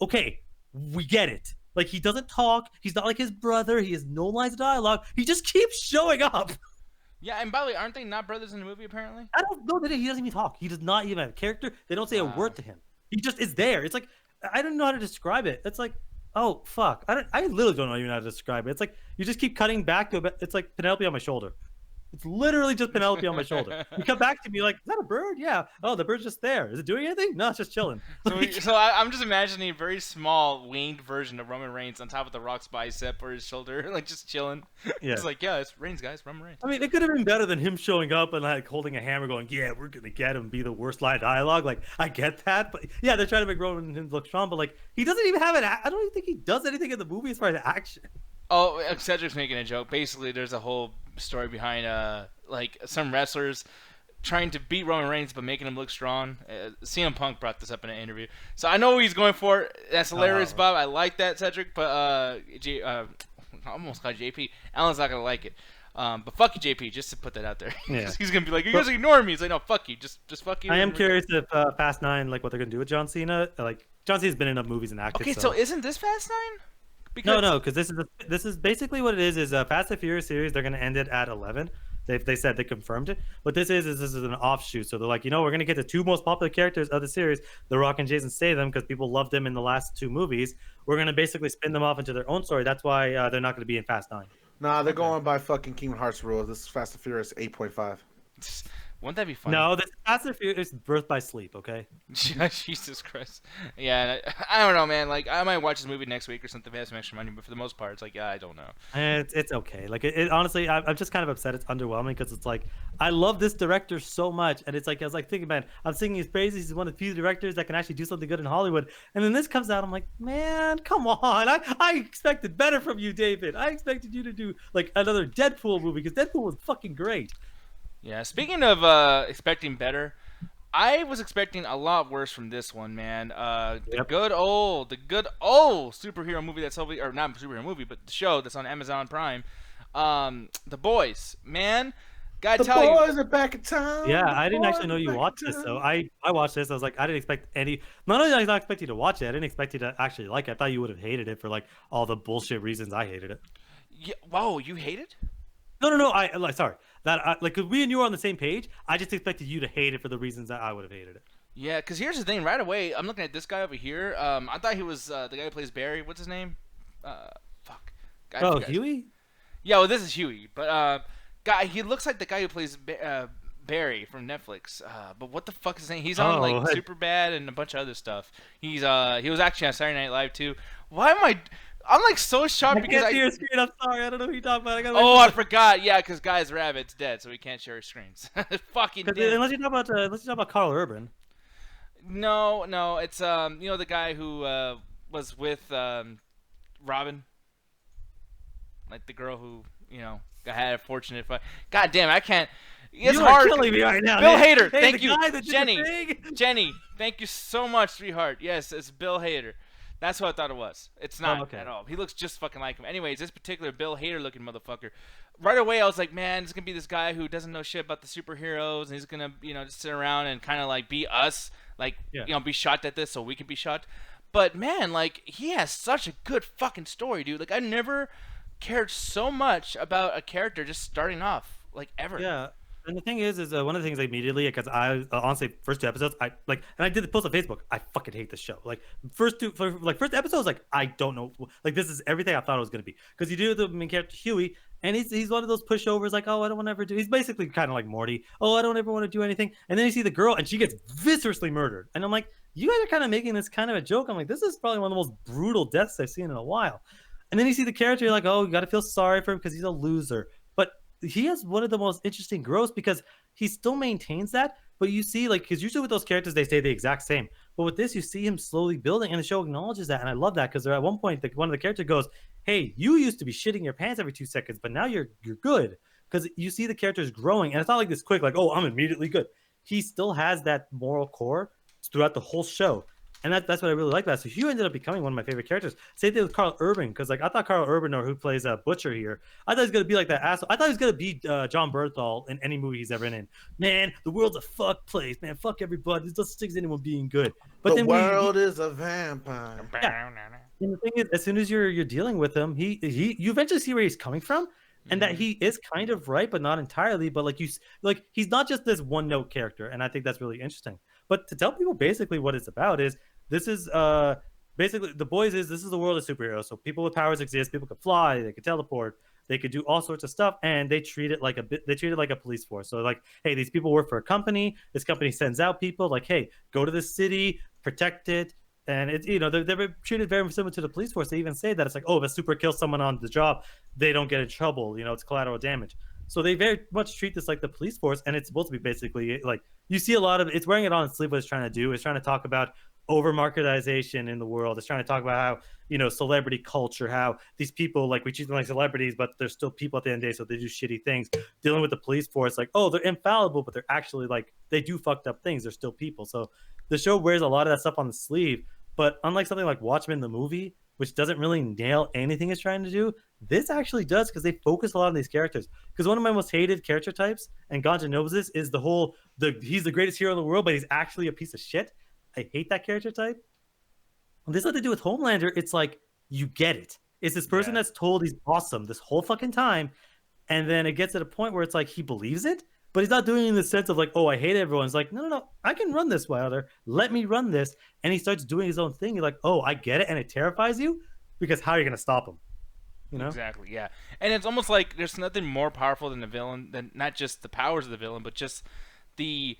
okay, we get it. Like he doesn't talk. He's not like his brother. He has no lines of dialogue. He just keeps showing up. Yeah, and by the way, aren't they not brothers in the movie, apparently? I don't know that he doesn't even talk. He does not even have a character. They don't say a word to him. He just is there. It's like, I don't know how to describe it. It's like, oh, fuck. I literally don't know even how to describe it. It's like, you just keep cutting back to it's like Penelope on my shoulder. It's literally just Penelope on my shoulder. You come back to me like, is that a bird? Yeah. Oh, the bird's just there. Is it doing anything? No, it's just chilling. So I'm just imagining a very small winged version of Roman Reigns on top of the Rock's bicep or his shoulder, like just chilling. Yeah. It's like, yeah, it's Reigns, guys. Roman Reigns. I mean, it could have been better than him showing up and like holding a hammer going, yeah, we're going to get him, be the worst line of dialogue. Like, I get that. But yeah, they're trying to make Roman look strong, but like, he doesn't even have I don't even think he does anything in the movie as far as action. Oh, Cedric's making a joke. Basically, there's a whole story behind like some wrestlers trying to beat Roman Reigns but making him look strong. CM Punk brought this up in an interview, so I know what he's going for. That's hilarious, Bob. I like that, Cedric. But I almost called JP. Alan's not gonna like it. But fuck you, JP. Just to put that out there. Yeah. He's gonna be like, you guys ignore me. He's like, no, fuck you. Just fuck you. I am curious if Fast 9, like what they're gonna do with John Cena. Like John Cena's been in enough movies and acted. Okay, so isn't this Fast 9? No, because this is basically what it is. Is Fast and Furious series. They're gonna end it at 11. They said they confirmed it. What this is an offshoot. So they're like, we're gonna get the two most popular characters of the series, The Rock and Jason Statham, because people loved them in the last two movies. We're gonna basically spin them off into their own story. That's why they're not gonna be in Fast 9. Nah, they're going by fucking Kingdom Hearts rules. This is Fast and Furious 8.5. Wouldn't that be funny? No, this Fast and Furious is birthed by sleep. Okay. Jesus Christ. Yeah, I don't know, man. Like, I might watch this movie next week or something if I have some extra money, but for the most part, it's like, yeah, I don't know. It's okay. Like, it honestly, I'm just kind of upset. It's underwhelming because it's like, I love this director so much, and it's like, I was like thinking, man, I'm singing his praises. He's one of the few directors that can actually do something good in Hollywood. And then this comes out, I'm like, man, come on. I expected better from you, David. I expected you to do like another Deadpool movie because Deadpool was fucking great. Yeah, speaking of expecting better, I was expecting a lot worse from this one, man. The good old superhero movie that's or not superhero movie, but the show that's on Amazon Prime. The Boys, man. Gotta tell you, the boys are back in town. Yeah, I didn't actually know you watched this, so I watched this. I was like, I didn't expect any. Not only did I not expect you to watch it, I didn't expect you to actually like it. I thought you would have hated it for like all the bullshit reasons I hated it. Yeah, whoa, you hate it? No. Sorry. That like, cause we and you were on the same page. I just expected you to hate it for the reasons that I would have hated it. Yeah, because here's the thing. Right away, I'm looking at this guy over here. I thought he was the guy who plays Barry. What's his name? Fuck. I Oh, forgot. Huey? Yeah, well, this is Huey, but guy, he looks like the guy who plays Barry from Netflix. But what the fuck is his name? He's on like Superbad and a bunch of other stuff. He was actually on Saturday Night Live too. Why am I? I'm like so shocked because can't see your screen. I'm sorry. I don't know who you're talking about. I forgot. Yeah, because Guy's Rabbit's dead, so we can't share his screens. Fucking damn. Unless you talk about Carl Urban. No, it's you know the guy who was with Robin, like the girl who had a fortunate fight. God damn, I can't. It's hard. Killing me right now. Bill Hader, hey, thank you, Jenny, thank you so much, sweetheart. Yes, it's Bill Hader. That's what I thought it was. It's not at all. He looks just fucking like him. Anyways, this particular Bill Hader looking motherfucker. Right away, I was like, man, it's gonna be this guy who doesn't know shit about the superheroes, and he's gonna, just sit around and kind of like be us, like, be shocked at this so we can be shocked. But man, like, he has such a good fucking story, dude. Like, I never cared so much about a character just starting off, like, ever. Yeah. And the thing is one of the things immediately, because I honestly first 2 episodes, I like, and I did the post on Facebook. I fucking hate this show. Like first episodes, like I don't know, like this is everything I thought it was gonna be. Because you do the main character Huey, and he's one of those pushovers, like, oh, I don't want to ever do. He's basically kind of like Morty. Oh, I don't ever want to do anything. And then you see the girl, and she gets viscerally murdered. And I'm like, you guys are kind of making this kind of a joke. I'm like, this is probably one of the most brutal deaths I've seen in a while. And then you see the character, you're like, oh, you got to feel sorry for him because he's a loser. But he has one of the most interesting growths because he still maintains that. But you see, like, because usually with those characters, they stay the exact same. But with this, you see him slowly building, and the show acknowledges that. And I love that because at one point, one of the characters goes, hey, you used to be shitting your pants every 2 seconds, but now you're good. Because you see the characters growing, and it's not like this quick, like, oh, I'm immediately good. He still has that moral core throughout the whole show. And that's what I really like about it. So Hugh ended up becoming one of my favorite characters. Same thing with Carl Urban, because like I thought Carl Urban, or who plays Butcher here, I thought he was gonna be like that asshole. I thought he was gonna be John Bernthal in any movie he's ever in. Man, the world's a fuck place, man. Fuck everybody. This doesn't stick to anyone being good. But the then world is a vampire. Yeah. And the thing is, as soon as you're dealing with him, you eventually see where he's coming from. And that he is kind of right, but not entirely. But like he's not just this one note character, and I think that's really interesting. But to tell people basically what it's about is this is basically The Boys this is the world of superheroes. So people with powers exist. People could fly. They could teleport. They could do all sorts of stuff, and they treat it like a police force. So like, hey, these people work for a company. This company sends out people. Like, hey, go to this city, protect it. And it's they're treated very similar to the police force. They even say that it's like, oh, if a super kills someone on the job, they don't get in trouble. It's collateral damage. So they very much treat this like the police force, and it's supposed to be basically like you see a lot of it's wearing it on its sleeve. What it's trying to do is trying to talk about over marketization in the world. It's trying to talk about how celebrity culture, how these people like we treat them like celebrities, but they're still people at the end of the day, so they do shitty things. Dealing with the police force, like, oh, they're infallible, but they're actually like they do fucked up things. They're still people. So the show wears a lot of that stuff on the sleeve. But unlike something like Watchmen the movie, which doesn't really nail anything it's trying to do, this actually does because they focus a lot on these characters. Because one of my most hated character types, and Ganja knows this, is he's the greatest hero in the world, but he's actually a piece of shit. I hate that character type. And this has to do with Homelander. It's like, you get it. It's this person that's told he's awesome this whole fucking time, and then it gets at a point where it's like he believes it, but he's not doing it in the sense of like, oh, I hate everyone. It's like, no, I can run this, Wilder. Let me run this. And he starts doing his own thing. You're like, oh, I get it. And it terrifies you because how are you going to stop him? Exactly, yeah. And it's almost like there's nothing more powerful than the villain, than not just the powers of the villain, but just the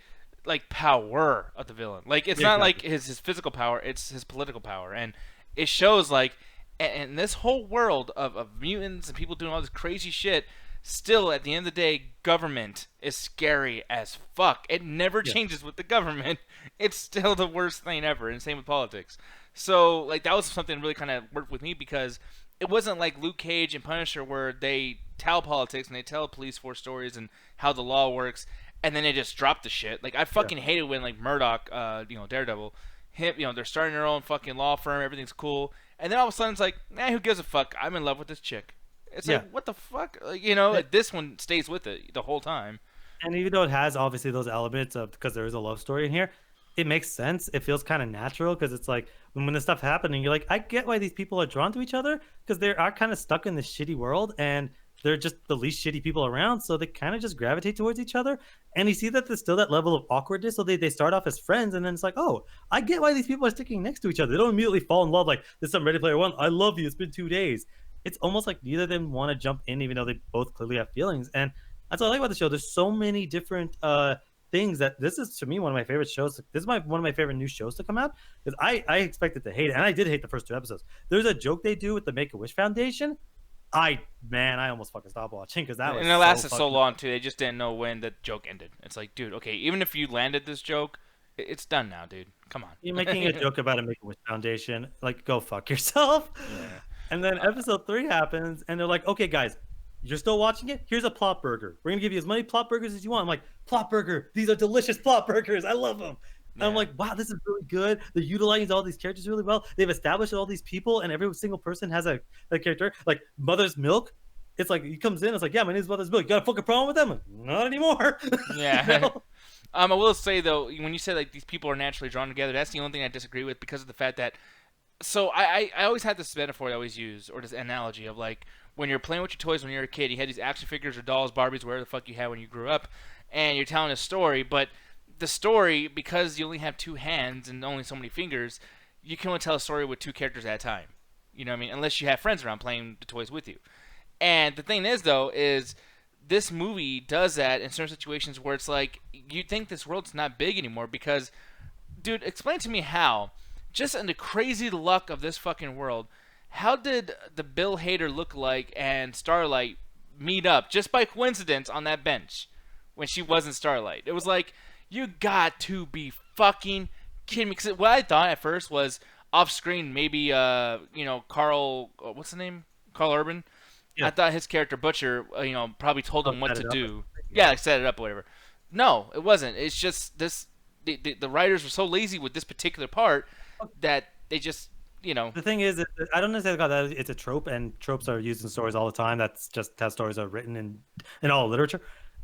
power of the villain. Like, it's not like his physical power, it's his political power. And it shows like, and this whole world of mutants and people doing all this crazy shit, still, at the end of the day, government is scary as fuck. It never changes with the government. It's still the worst thing ever, and same with politics. So, like, that was something that really kind of worked with me because it wasn't like Luke Cage and Punisher where they tell politics and they tell police force stories and how the law works, and then they just drop the shit. Like, I fucking hated when, like, Murdoch, Daredevil, they're starting their own fucking law firm, everything's cool, and then all of a sudden it's like, who gives a fuck? I'm in love with this chick. It's like, what the fuck? Like, this one stays with it the whole time. And even though it has obviously those elements of, because there is a love story in here, it makes sense. It feels kind of natural because it's like when this stuff happening, you're like, I get why these people are drawn to each other because they are kind of stuck in this shitty world, and they're just the least shitty people around, so they kind of just gravitate towards each other. And you see that there's still that level of awkwardness, so they start off as friends, and then it's like, oh, I get why these people are sticking next to each other. They don't immediately fall in love like this. Some Ready Player One, I love you. It's been 2 days. It's almost like neither of them want to jump in, even though they both clearly have feelings. And that's what I like about the show. There's so many different things that this is, to me, one of my favorite shows. This is one of my favorite new shows to come out, because I expected to hate it, and I did hate the first 2 episodes. There's a joke they do with the Make-A-Wish Foundation. I almost fucking stopped watching because that was, and it lasted so long too. They just didn't know when the joke ended. It's like, dude, okay, even if you landed this joke, it's done now, dude. Come on. You're making a joke about a Make-A-Wish Foundation. Like, go fuck yourself. Yeah. And then episode 3 happens, and they're like, okay, guys, you're still watching it? Here's a plot burger. We're going to give you as many plot burgers as you want. I'm like, plot burger. These are delicious plot burgers. I love them. And I'm like, wow, this is really good. They're utilizing all these characters really well. They've established all these people, and every single person has a character. Like Mother's Milk. It's like, he comes in, it's like, yeah, my name's Mother's Milk. You got a fucking problem with them? Not anymore. Yeah. You know? I will say, though, when you say, like, these people are naturally drawn together, that's the only thing I disagree with, because of the fact that, so I always had this metaphor I always use, or this analogy of, like, when you're playing with your toys when you're a kid, you had these action figures or dolls, Barbies, whatever the fuck you had when you grew up, and you're telling a story, but the story, because you only have 2 hands and only so many fingers, you can only tell a story with 2 characters at a time. You know what I mean? Unless you have friends around playing the toys with you. And the thing is, though, is this movie does that in certain situations where it's like, you think this world's not big anymore because, dude, explain to me how, just in the crazy luck of this fucking world, how did the Bill Hader look-alike and Starlight meet up just by coincidence on that bench when she wasn't Starlight? It was like, you got to be fucking kidding me. Because what I thought at first was off-screen, maybe, Carl, what's the name? Carl Urban? Yeah. I thought his character, Butcher, probably told him what to do. Yeah, like set it up or whatever. No, it wasn't. It's just this, the writers were so lazy with this particular part that they just, The thing is, I don't necessarily call that it's a trope, and tropes are used in stories all the time. That's just how stories are written in all literature.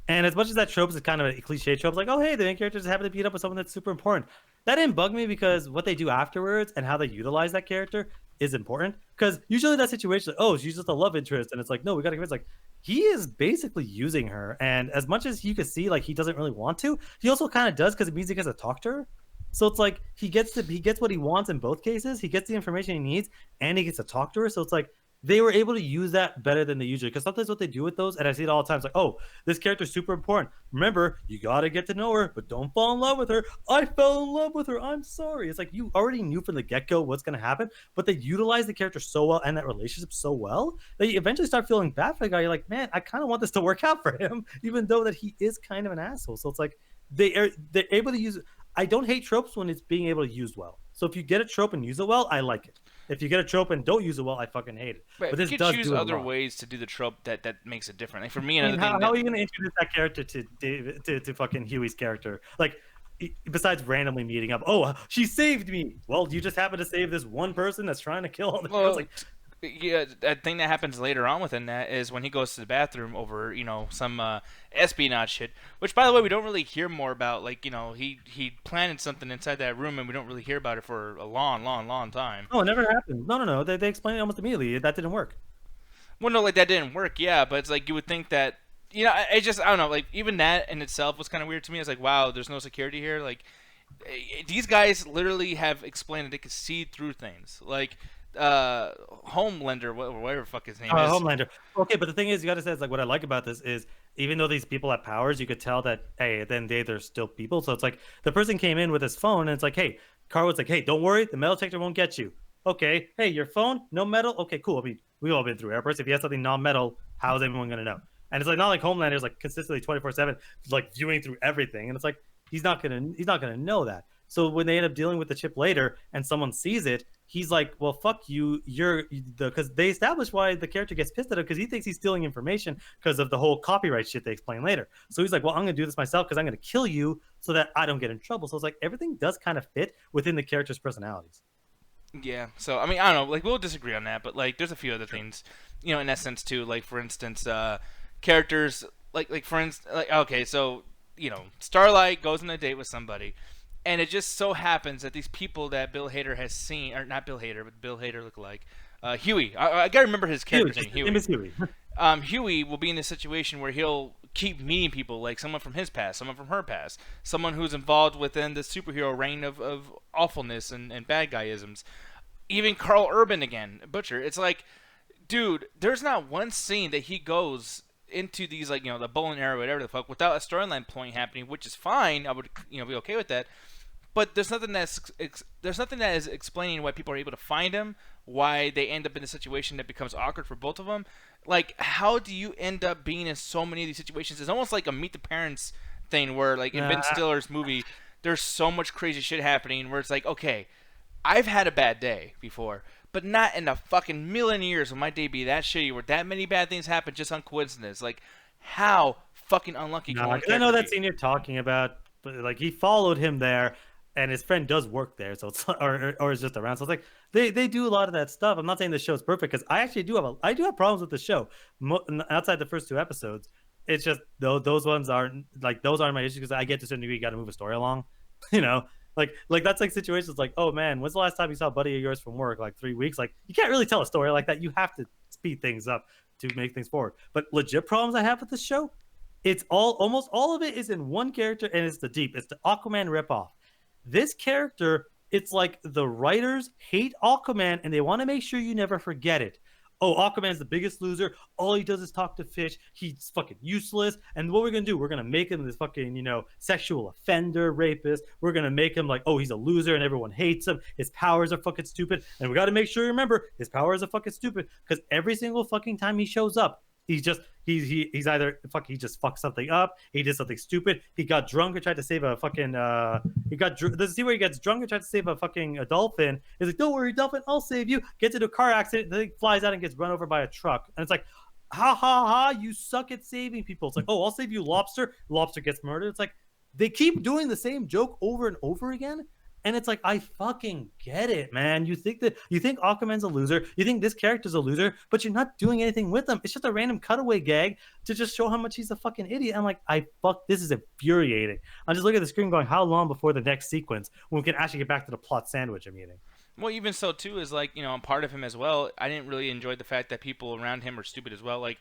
And as much as that trope is kind of a cliche trope, like, oh, hey, the main character just happened to beat up with someone that's super important. That didn't bug me because what they do afterwards and how they utilize that character is important. Because usually that situation, like, oh, she's just a love interest. And it's like, no, we got to convince, like, he is basically using her. And as much as you can see, like, he doesn't really want to, he also kind of does because it means he gets to talk to her. So it's like he gets what he wants in both cases. He gets the information he needs and he gets to talk to her. So it's like, they were able to use that better than they usually, because sometimes what they do with those, and I see it all the time, it's like, oh, this character's super important. Remember, you got to get to know her, but don't fall in love with her. I fell in love with her. I'm sorry. It's like you already knew from the get-go what's going to happen, but they utilize the character so well and that relationship so well that you eventually start feeling bad for the guy. You're like, man, I kind of want this to work out for him, even though that he is kind of an asshole. So it's like they're able to use. I don't hate tropes when it's being able to use well. So if you get a trope and use it well, I like it. If you get a trope and don't use it well, I fucking hate it. But this you could choose other ways to do the trope that makes it different. Like for me, another thing. How are you going to introduce that character to David, to fucking Huey's character? Like, besides randomly meeting up, oh, she saved me. Well, you just happen to save this one person that's trying to kill all the girls. Like, yeah, that thing that happens later on within that is when he goes to the bathroom over, some espionage shit. Which, by the way, we don't really hear more about. Like, he planted something inside that room, and we don't really hear about it for a long, long, long time. Oh, it never happened. No. They explained it almost immediately. That didn't work. Well, no, like that didn't work. Yeah, but it's like you would think that. I don't know. Like even that in itself was kind of weird to me. It's like, wow, there's no security here. Like these guys literally have explained that they could see through things. Like. Homelander, whatever the fuck his name is. Homelander. Okay, but the thing is, you gotta say, it's like what I like about this is even though these people have powers, you could tell that hey, then they're still people. So it's like the person came in with his phone, and it's like, hey, Carl was like, hey, don't worry, the metal detector won't get you. Okay, hey, your phone, no metal. Okay, cool. I mean, we've all been through airports. If you have something non-metal, how is everyone gonna know? And it's like not like Homelander's like consistently 24/7, like viewing through everything, and it's like he's not gonna know that. So when they end up dealing with the chip later and someone sees it, he's like, well, fuck you. Because they establish why the character gets pissed at him because he thinks he's stealing information because of the whole copyright shit they explain later. So he's like, well, I'm going to do this myself because I'm going to kill you so that I don't get in trouble. So it's like everything does kind of fit within the character's personalities. Yeah. So, I mean, I don't know. Like, we'll disagree on that, but, like, there's a few other things, in essence, too. Like, for instance, characters, like for instance, like, okay, so, Starlight goes on a date with somebody. And it just so happens that these people that Bill Hader has seen, or not Bill Hader, but Bill Hader look like, Huey. I gotta remember his character's name. Huey. His name is Huey. Huey will be in a situation where he'll keep meeting people, like someone from his past, someone from her past, someone who's involved within the superhero reign of awfulness and bad guyisms. Even Carl Urban again, Butcher. It's like, dude, there's not one scene that he goes into these, like, the bow and arrow, whatever the fuck, without a storyline point happening, which is fine. I would, be okay with that. But there's nothing that is explaining why people are able to find him, why they end up in a situation that becomes awkward for both of them. Like, how do you end up being in so many of these situations? It's almost like a Meet the Parents thing where, like, in Ben Stiller's movie, there's so much crazy shit happening where it's like, okay, I've had a bad day before, but not in a fucking million years will my day be that shitty where that many bad things happen just on coincidence. Like, how fucking unlucky can one I character know that be? scene you're talking about, but like he followed him there, and his friend does work there, so it's or is just around. So it's like they do a lot of that stuff. I'm not saying the show's perfect because I actually do have problems with the show outside the first 2 episodes. It's just those ones aren't my issues because I get to a certain degree you got to move a story along, you know. Like that's like situations like, oh man, when's the last time you saw a buddy of yours from work? Like 3 weeks. Like you can't really tell a story like that. You have to speed things up to make things forward. But legit problems I have with this show, it's almost all of it is in one character, and it's the Aquaman ripoff. This character, it's like the writers hate Aquaman and they want to make sure you never forget it. Oh, Aquaman's the biggest loser. All he does is talk to fish. He's fucking useless. And what we're going to do, we're going to make him this fucking, sexual offender, rapist. We're going to make him like, oh, he's a loser and everyone hates him. His powers are fucking stupid. And we got to make sure you remember his powers are fucking stupid because every single fucking time he shows up, he's either he just fucked something up. He did something stupid. He got drunk and tried to save a fucking Does see where he gets drunk and tries to save a dolphin. He's like, don't worry, dolphin, I'll save you. Gets into a car accident, then he flies out and gets run over by a truck. And it's like, ha ha ha, you suck at saving people. It's like, oh, I'll save you, lobster. Lobster gets murdered. It's like they keep doing the same joke over and over again. And it's like, I fucking get it, man. You think Aquaman's a loser. You think this character's a loser, but you're not doing anything with him. It's just a random cutaway gag to just show how much he's a fucking idiot. I'm like, this is infuriating. I'm just looking at the screen going, how long before the next sequence when we can actually get back to the plot sandwich I'm eating? Well, even so, too, is like, I'm part of him as well. I didn't really enjoy the fact that people around him are stupid as well. Like,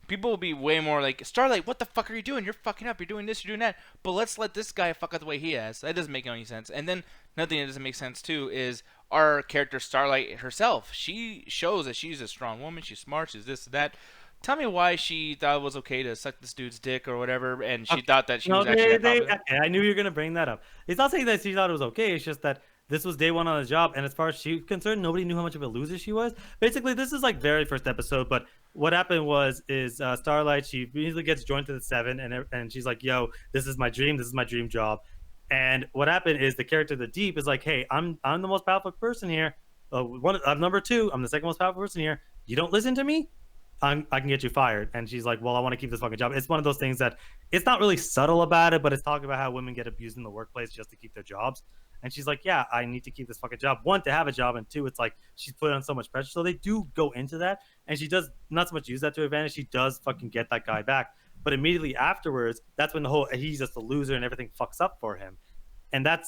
people will be way more like, Starlight, what the fuck are you doing? You're fucking up. You're doing this. You're doing that. But let's let this guy fuck up the way he has. That doesn't make any sense. And then another thing that doesn't make sense, too, is our character Starlight herself. She shows that she's a strong woman. She's smart. She's this, that. Tell me why she thought it was okay to suck this dude's dick or whatever, and she thought that she was actually I knew you were going to bring that up. It's not saying that she thought it was okay. It's just that this was day one on the job, and as far as she's concerned, nobody knew how much of a loser she was. Basically, this is like very first episode, but what happened is Starlight, she immediately gets joined to the Seven, and she's like, yo, this is my dream job. And what happened is the character, the Deep, is like, hey, I'm the most powerful person here. I'm number 2. I'm the second most powerful person here. You don't listen to me? I can get you fired. And she's like, well, I want to keep this fucking job. It's one of those things that it's not really subtle about it, but it's talking about how women get abused in the workplace just to keep their jobs. And she's like, yeah, I need to keep this fucking job. 1, to have a job, and 2, it's like she's put on so much pressure. So they do go into that, and she does not so much use that to her advantage. She does fucking get that guy back. But immediately afterwards, that's when he's just a loser and everything fucks up for him. And that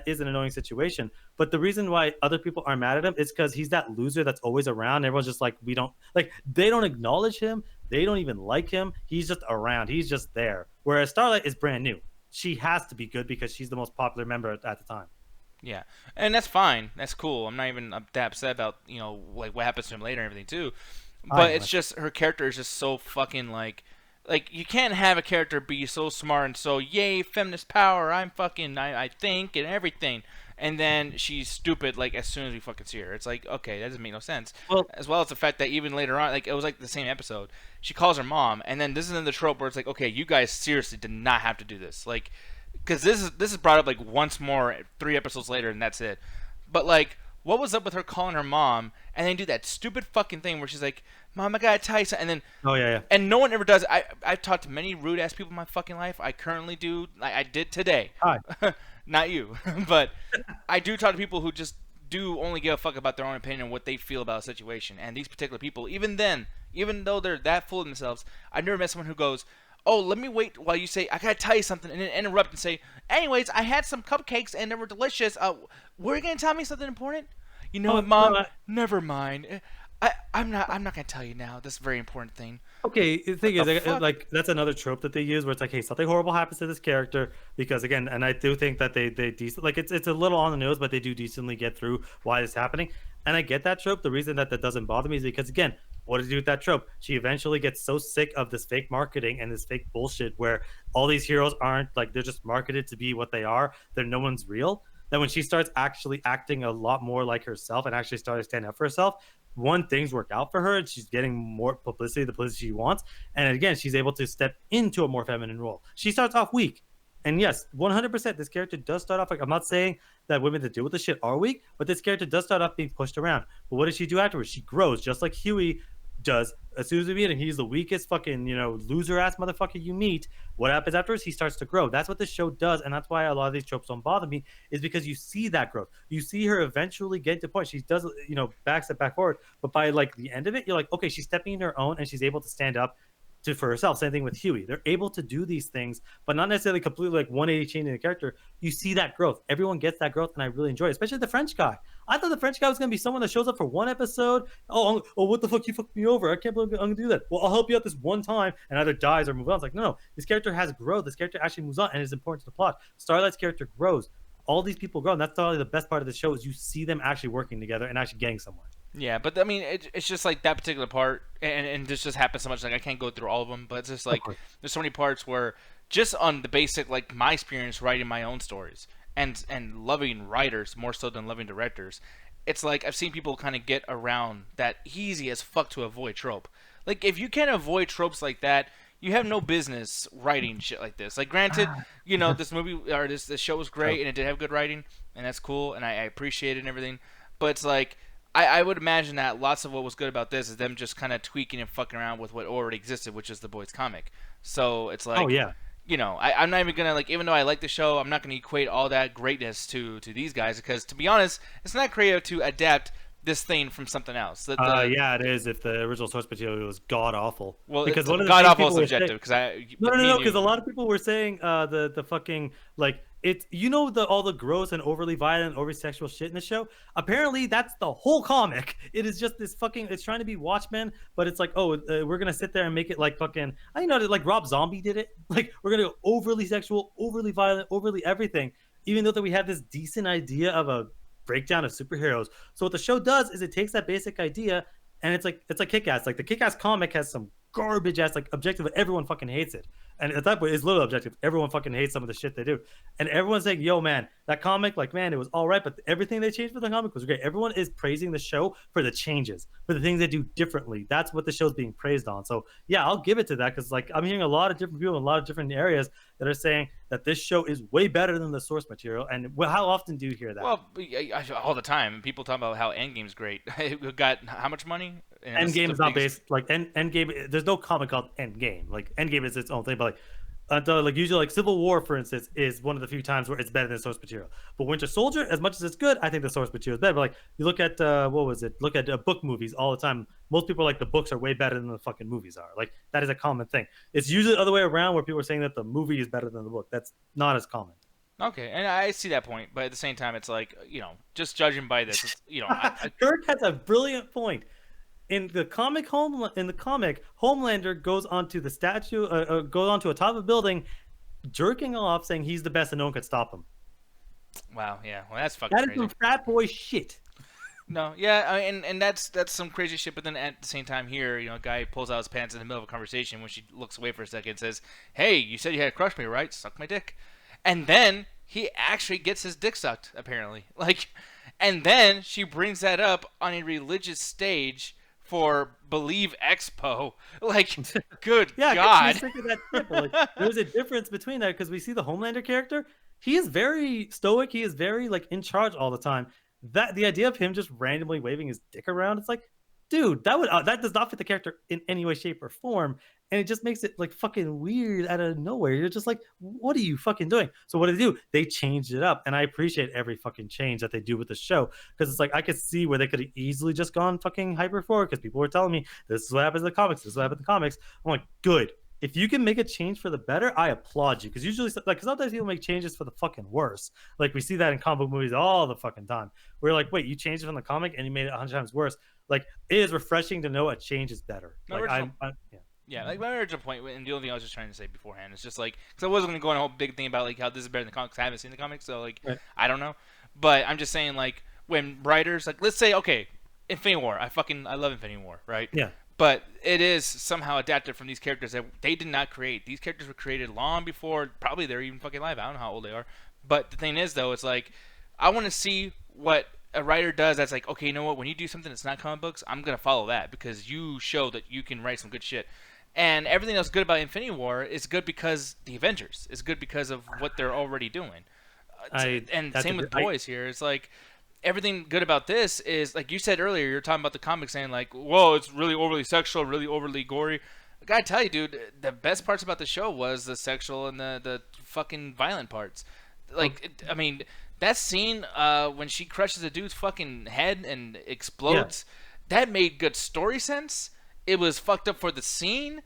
is an annoying situation. But the reason why other people are mad at him is because he's that loser that's always around. Everyone's just like, they don't acknowledge him. They don't even like him. He's just around. He's just there. Whereas Starlight is brand new. She has to be good because she's the most popular member at the time. Yeah, and that's fine. That's cool. I'm not even that upset about, like what happens to him later and everything too. But it's just her character is just so fucking like you can't have a character be so smart and so yay feminist power. I think and everything, and then she's stupid like as soon as we fucking see her. It's like, okay, that doesn't make no sense. Well, as well as the fact that even later on, like it was like the same episode, she calls her mom, and then this is in the trope where it's like, okay, you guys seriously did not have to do this, like. Because this is brought up like once more 3 episodes later, and that's it. But like, what was up with her calling her mom and then do that stupid fucking thing where she's like, "Mom, I gotta tell you something," and then and no one ever does. I've talked to many rude ass people in my fucking life. I currently do. I did today. Hi. Not you, but I do talk to people who just do only give a fuck about their own opinion and what they feel about a situation. And these particular people, even though they're that full of themselves, I've never met someone who goes, oh, let me wait while you say, I gotta tell you something, and then interrupt and say, anyways, I had some cupcakes and they were delicious. Were you gonna tell me something important? You know what, Mom? Never mind. I'm not gonna tell you now. This very important thing. Okay, the thing What the is, fuck? like, that's another trope that they use where it's like, hey, something horrible happens to this character because, again, and I do think that they decent, like, it's a little on the nose, but they do decently get through why it's happening. And I get that trope. The reason that doesn't bother me is because, again, what did you do with that trope? She eventually gets so sick of this fake marketing and this fake bullshit where all these heroes aren't like, they're just marketed to be what they are. They're no one's real. That when she starts actually acting a lot more like herself and actually starting to stand up for herself, one, things work out for her and she's getting more publicity, the publicity she wants. And again, she's able to step into a more feminine role. She starts off weak. And yes, 100%, this character does start off like, I'm not saying that women that deal with the shit are weak, but this character does start off being pushed around. But what does she do afterwards? She grows, just like Huey does. As soon as we meet him, he's the weakest fucking, loser ass motherfucker you meet. What happens afterwards? He starts to grow. That's what this show does. And that's why a lot of these tropes don't bother me, is because you see that growth. You see her eventually get to the point. She does, back step back forward. But by like the end of it, you're like, okay, she's stepping in her own and she's able to stand up for herself. Same thing with Huey. They're able to do these things, but not necessarily completely like 180 changing the character. You see that growth. Everyone gets that growth, and I really enjoy it, especially the French guy. I thought the French guy was going to be someone that shows up for one episode. Oh, what the fuck? You fucked me over. I can't believe I'm going to do that. Well, I'll help you out this one time, and either dies or moves on. It's like, no. This character has growth. This character actually moves on and is important to the plot. Starlight's character grows. All these people grow, and that's probably the best part of the show is you see them actually working together and actually getting somewhere. Yeah, but I mean, it's just like that particular part, and this just happens so much. Like I can't go through all of them, but it's just like there's so many parts where just on the basic, like my experience writing my own stories and loving writers more so than loving directors, it's like I've seen people kind of get around that easy as fuck to avoid trope. Like if you can't avoid tropes like that, you have no business writing shit like this. Like granted, this movie or this show was great and it did have good writing, and that's cool, and I appreciate it and everything, but it's like. I would imagine that lots of what was good about this is them just kind of tweaking and fucking around with what already existed, which is the Boys comic. So it's like, Oh yeah. I'm not even gonna like, even though I like the show, I'm not gonna equate all that greatness to these guys because, to be honest, it's not creative to adapt this thing from something else. Yeah, it is. If the original source material was god awful, Well, because it's one of the god things awful people were subjective saying- because no, because a lot of people were saying the fucking like it's all the gross and overly violent, overly sexual shit in the show. Apparently, that's the whole comic. It is just this fucking. It's trying to be Watchmen, but it's like, we're gonna sit there and make it like fucking. I know that like Rob Zombie did it. Like we're gonna go overly sexual, overly violent, overly everything. Even though that we have this decent idea of a breakdown of superheroes. So what the show does is it takes that basic idea and it's like Kick-Ass. Like the Kick-Ass comic has some garbage ass like objective, but everyone fucking hates it. And at that point, it's literally objective. Everyone fucking hates some of the shit they do. And everyone's saying, yo, man, that comic, like, man, it was all right, but everything they changed for the comic was great. Everyone is praising the show for the changes, for the things they do differently. That's what the show's being praised on. So, yeah, I'll give it to that because, like, I'm hearing a lot of different people in a lot of different areas that are saying that this show is way better than the source material. And how often do you hear that? Well, all the time. People talk about how Endgame's great. It got how much money? Endgame is not based like Endgame. There's no comic called Endgame. Like Endgame is its own thing, but like usually like Civil War, for instance, is one of the few times where it's better than the source material. But Winter Soldier, as much as it's good, I think the source material is better. But like you look at what was it? Look at book movies all the time. Most people are like the books are way better than the fucking movies are. Like that is a common thing. It's usually the other way around where people are saying that the movie is better than the book. That's not as common. Okay, and I see that point, but at the same time, it's like just judging by this, Kirk has a brilliant point. In the comic, Homelander goes onto the statue, goes onto a top of a building, jerking off, saying he's the best and no one could stop him. Wow, yeah, well that's fucking That is crazy. some frat boy shit. No, yeah, and that's some crazy shit. But then at the same time, here, a guy pulls out his pants in the middle of a conversation when she looks away for a second and says, "Hey, you said you had a crush on me, right? Suck my dick." And then he actually gets his dick sucked, apparently. Like, and then she brings that up on a religious stage for Believe Expo. Like, good Yeah, God. sick of that shit, but, like, there's a difference between that because we see the Homelander character. He is very stoic. He is very like in charge all the time. That the idea of him just randomly waving his dick around, it's like, dude, that does not fit the character in any way, shape, or form, and it just makes it like fucking weird out of nowhere. You're just like, what are you fucking doing? So what do they do? They changed it up, and I appreciate every fucking change that they do with the show because it's like I could see where they could have easily just gone fucking hyper forward because people were telling me this is what happens in the comics. This is what happens in the comics. I'm like, good. If you can make a change for the better, I applaud you. Because usually, like, sometimes people make changes for the fucking worse. Like we see that in comic book movies all the fucking time. We're like, wait, you changed it from the comic and you made it 100 times worse. like it is refreshing to know a change is better. No, Like original. yeah. Yeah, like my original point, and the only thing I was just trying to say beforehand is just like, because I wasn't gonna go on a whole big thing about like how this is better than the comics. I haven't seen the comics, so like, Right. I don't know. But I'm just saying, like, when writers, like, let's say, okay, Infinity War, I love Infinity War, right? Yeah. But it is somehow adapted from these characters that they did not create. These characters were created long before probably they're even fucking live. I don't know how old they are. But the thing is, though, it's like I want to see what a writer does. That's like, okay, you know what? When you do something that's not comic books, I'm gonna follow that because you show that you can write some good shit. And everything that's good about Infinity War is good because the Avengers is good because of what they're already doing. And that's same with boys here. It's like everything good about this is like you said earlier. You're talking about the comics saying like, whoa, it's really overly sexual, really overly gory. I gotta tell you, dude, the best parts about the show was the sexual and the fucking violent parts. Like, I mean, that scene when she crushes a dude's fucking head and explodes, that made good story sense. It was fucked up for the scene.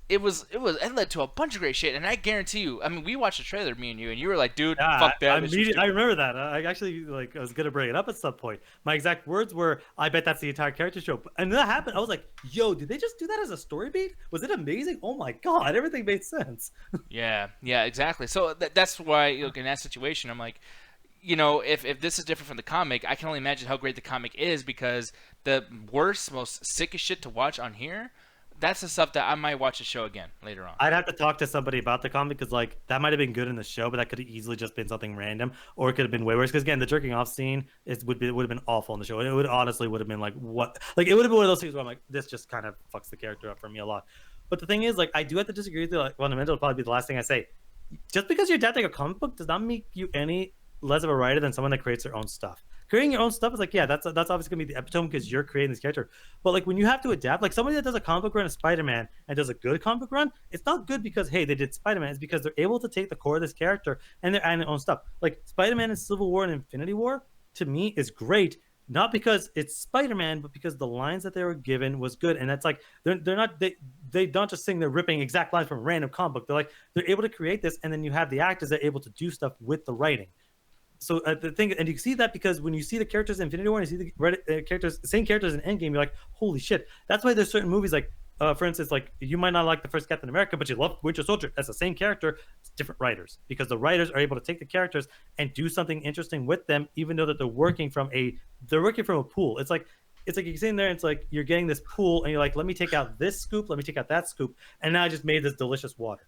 It led to a bunch of great shit, and I guarantee you. I mean, we watched the trailer, me and you were like, "Dude, fuck that." I remember that. I actually I was gonna bring it up at some point. My exact words were, "I bet that's the entire character show." And that happened. I was like, "Yo, did they just do that as a story beat? Was it amazing? Oh my god, everything made sense." Yeah, exactly. So that's why in that situation, I'm like, if this is different from the comic, I can only imagine how great the comic is because the worst, most sickest shit to watch on here. That's the stuff that I might watch the show again later on. I'd have to talk to somebody about the comic because like that might have been good in the show, but that could have easily just been something random, or it could have been way worse. Because again, the jerking off scene would have been awful in the show. It would honestly would have been like what, like it would have been one of those things where I'm like, this just kind of fucks the character up for me a lot. But the thing is, like, I do have to disagree with you. Like, fundamental will probably be the last thing I say. Just because you're adapting a comic book does not make you any less of a writer than someone that creates their own stuff. Creating your own stuff is like, yeah, that's obviously gonna be the epitome because you're creating this character. But like when you have to adapt, like somebody that does a comic book run of Spider-Man and does a good comic book run, it's not good because hey, they did Spider-Man. It's because they're able to take the core of this character and they're adding their own stuff. Like Spider-Man in Civil War and Infinity War, to me, is great. Not because it's Spider-Man, but because the lines that they were given was good, and that's like they're not they don't just sing they're ripping exact lines from a random comic book. They're able to create this, and then you have the actors that are able to do stuff with the writing. So the thing, and you see that because when you see the characters in Infinity War and you see the same characters in Endgame, you're like, holy shit. That's why there's certain movies like, for instance, like you might not like the first Captain America, but you love Winter Soldier. That's the same character, it's different writers because the writers are able to take the characters and do something interesting with them, even though that they're working from a pool. It's like you're sitting there and it's like you're getting this pool and you're like, let me take out this scoop, let me take out that scoop, and now I just made this delicious water.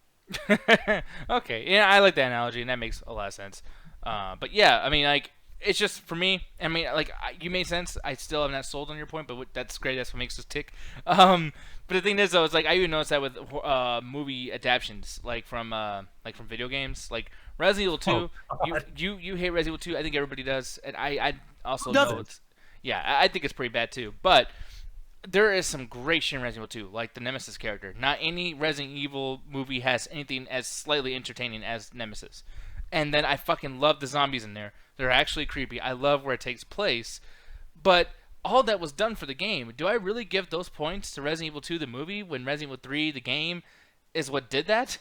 Okay, yeah, I like that analogy, and that makes a lot of sense. But yeah, I mean, like, it's just for me. I mean, like, you made sense. I still am not sold on your point, but that's great. That's what makes us tick. But the thing is, though, it's like I even noticed that with movie adaptations, like from video games, like Resident Evil 2. You hate Resident Evil 2. I think everybody does, and I also know it's. Yeah, I think it's pretty bad too. But there is some great shit in Resident Evil 2, like the Nemesis character. Not any Resident Evil movie has anything as slightly entertaining as Nemesis. And then I fucking love the zombies in there. They're actually creepy. I love where it takes place. But all that was done for the game. Do I really give those points to Resident Evil 2, the movie, when Resident Evil 3, the game, is what did that?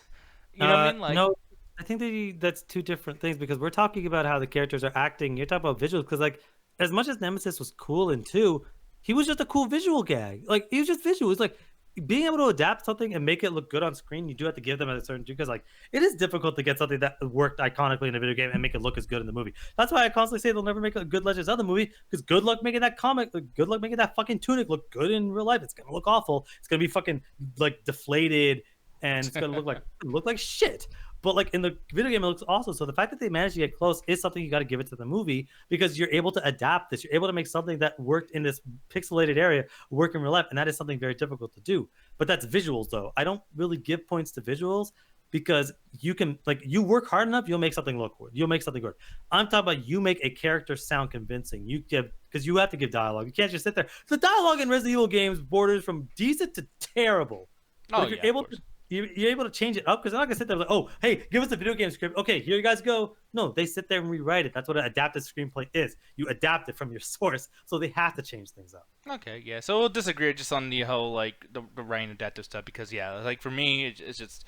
You know what I mean? Like, no, I think that's two different things because we're talking about how the characters are acting. You're talking about visuals because, like, as much as Nemesis was cool in 2, he was just a cool visual gag. Like, he was just visual. It's like, being able to adapt something and make it look good on screen, you do have to give them a certain because like it is difficult to get something that worked iconically in a video game and make it look as good in the movie. That's why I constantly say they'll never make a good Legend of Zelda movie because good luck making that comic, good luck making that fucking tunic look good in real life. It's gonna look awful. It's gonna be fucking like deflated and it's gonna look like shit. But like in the video game, it looks awesome. So the fact that they managed to get close is something you got to give it to the movie because you're able to adapt this. You're able to make something that worked in this pixelated area work in real life, and that is something very difficult to do. But that's visuals, though. I don't really give points to visuals because you can you work hard enough, you'll make something look good. You'll make something good. I'm talking about you make a character sound convincing. You give because you have to give dialogue. You can't just sit there. The dialogue in Resident Evil games borders from decent to terrible. But if you're able to. You're able to change it up because they're not gonna sit there like, oh, hey, give us a video game script. Okay, here you guys go. No, they sit there and rewrite it. That's what an adapted screenplay is. You adapt it from your source, so they have to change things up. Okay, yeah. So we'll disagree just on the whole like the writing adaptive stuff because yeah, like for me, it's just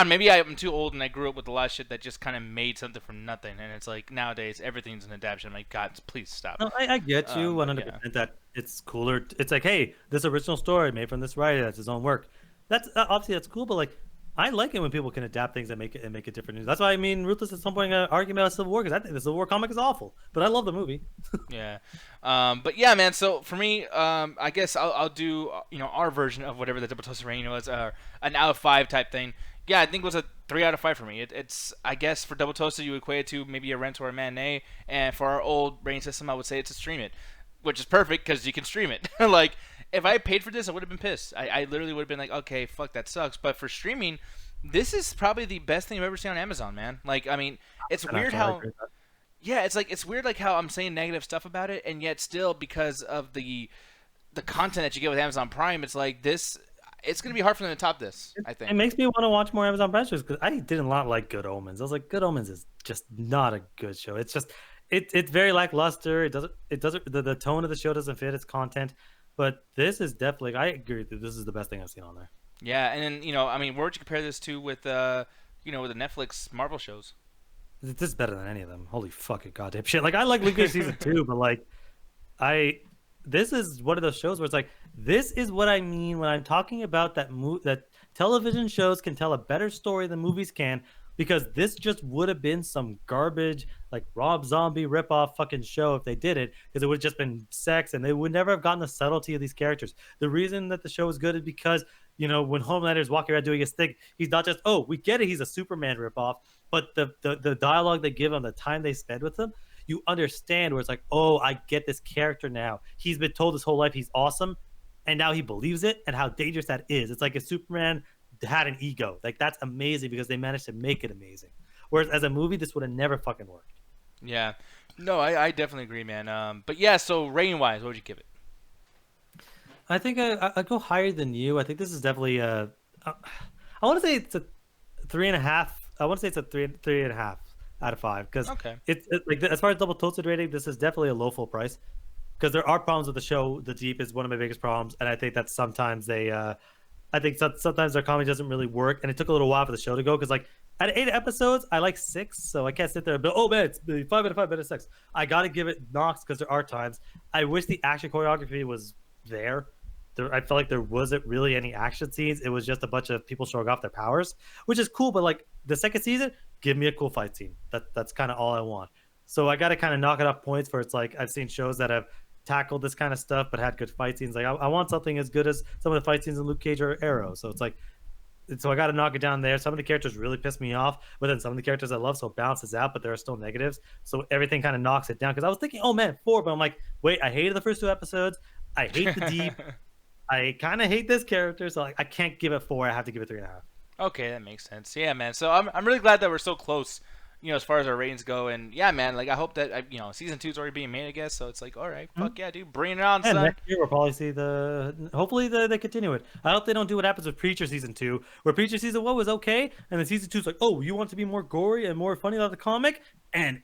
maybe I'm too old and I grew up with a lot of shit that just kind of made something from nothing, and it's like nowadays everything's an adaptation. I'm like, God, please stop. No, I get you But 100% that it's cooler. It's like, hey, this original story made from this writer, that's his own work. That's obviously that's cool, but like, I like it when people can adapt things and make it different. That's why I mean, Ruthless at some point arguing about Civil War because I think the Civil War comic is awful, but I love the movie. Yeah, but yeah, man. So for me, I guess I'll do our version of whatever the Double Toasted Rain was, an out of 5 type thing. Yeah, I think it was a 3 out of 5 for me. It's I guess for Double Toasted you equate it to maybe a rent or a matinee, and for our old rating system I would say it's a stream it, which is perfect because you can stream it. Like if I paid for this I would have been pissed. I literally would have been like, okay, fuck, that sucks. But for streaming, this is probably the best thing I've ever seen on Amazon, man. Like I mean, it's weird how. Yeah, it's weird like how I'm saying negative stuff about it, and yet still because of the content that you get with Amazon Prime, it's like this. It's gonna be hard for them to top this. I think It makes me want to watch more Amazon Prime shows because I did not like Good Omens. I was like, Good Omens is just not a good show. It's just it's very lackluster. It doesn't the tone of the show doesn't fit its content. But this is definitely, I agree that this is the best thing I've seen on there. Yeah, and then I mean, where would you compare this to with with the Netflix Marvel shows? This is better than any of them. Holy fucking goddamn shit! Like I like Luke Cage season 2, but like this is one of those shows where it's like, this is what I mean when I'm talking about that television shows can tell a better story than movies can, because this just would have been some garbage like Rob Zombie ripoff fucking show if they did it, because it would have just been sex and they would never have gotten the subtlety of these characters. The reason that the show is good is because when Homelander is walking around doing his thing, he's not just, oh, we get it, he's a Superman ripoff, but the dialogue they give him, the time they spend with him, you understand where it's like, oh, I get this character now. He's been told his whole life he's awesome, and now he believes it, and how dangerous that is. It's like if Superman had an ego. Like, that's amazing because they managed to make it amazing. Whereas as a movie, this would have never fucking worked. Yeah. No, I definitely agree, man. But yeah, so rating-wise, what would you give it? I think I go higher than you. I think this is definitely I want to say it's a 3.5. I want to say it's a 3.5 out of 5 because Okay. it's like as far as Double Toasted rating, this is definitely a low full price because there are problems with the show. The Deep is one of my biggest problems, and I think that sometimes sometimes their comedy doesn't really work, and it took a little while for the show to go because like at 8 episodes, I like 6, so I can't sit there and be, oh man, it's 5 out of 5 out of 6. I got to give it knocks because there are times I wish the action choreography was there. I felt like there wasn't really any action scenes. It was just a bunch of people showing off their powers, which is cool. But like the second season, give me a cool fight scene. That's kind of all I want. So I got to kind of knock it off points for it's like I've seen shows that have tackled this kind of stuff but had good fight scenes. Like I want something as good as some of the fight scenes in Luke Cage or Arrow. So it's like, so I got to knock it down there. Some of the characters really piss me off, but then some of the characters I love, so it balances out. But there are still negatives, so everything kind of knocks it down. Because I was thinking, oh man, 4, but I'm like, wait, I hated the first 2 episodes. I hate the Deep. I kind of hate this character, so I can't give it 4. I have to give it 3.5. Okay, that makes sense. Yeah, man. So I'm really glad that we're so close, as far as our ratings go. And yeah, man, like I hope that season 2 is already being made, I guess. So it's like, all right, fuck yeah, dude, bring it on, And son. next year we'll probably see hopefully they continue it. I hope they don't do what happens with Preacher season 2, where Preacher season 1 was okay, and then season 2 is like, oh, you want to be more gory and more funny like the comic, and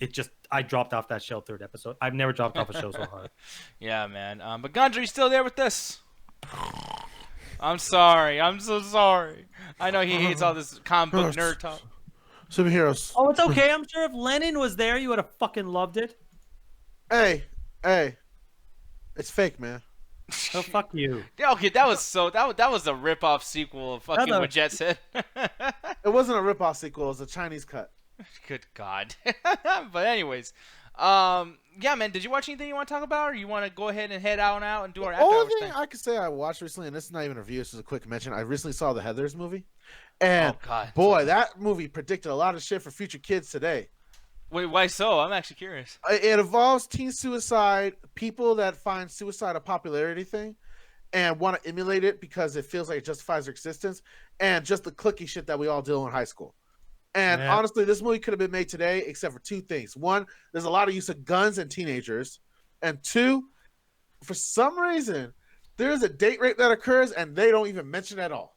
I dropped off that show 3rd episode. I've never dropped off a show so hard. Yeah, man. But Gondry, you still there with us? I'm sorry. I'm so sorry. I know he hates all this comic book nerd talk. Superheroes. Oh, it's okay. I'm sure if Lenin was there, you would have fucking loved it. Hey, it's fake, man. Oh, fuck you. Yeah, okay, that was a rip-off sequel of fucking what Jet said. It wasn't a rip-off sequel. It was a Chinese cut. Good God. But anyways, yeah, man. Did you watch anything you want to talk about, or you want to go ahead and head out and do our after Only hours thing thing? I could say I watched recently, and this is not even a review, this is a quick mention. I recently saw the Heathers movie, and Oh, God. boy, that movie predicted a lot of shit for future kids today. Wait, why so? I'm actually curious. It involves teen suicide, people that find suicide a popularity thing, and want to emulate it because it feels like it justifies their existence, and just the clicky shit that we all deal in high school. And Yeah. honestly, this movie could have been made today, except for 2 things. 1, there's a lot of use of guns and teenagers. And 2, for some reason, there's a date rape that occurs, and they don't even mention it at all.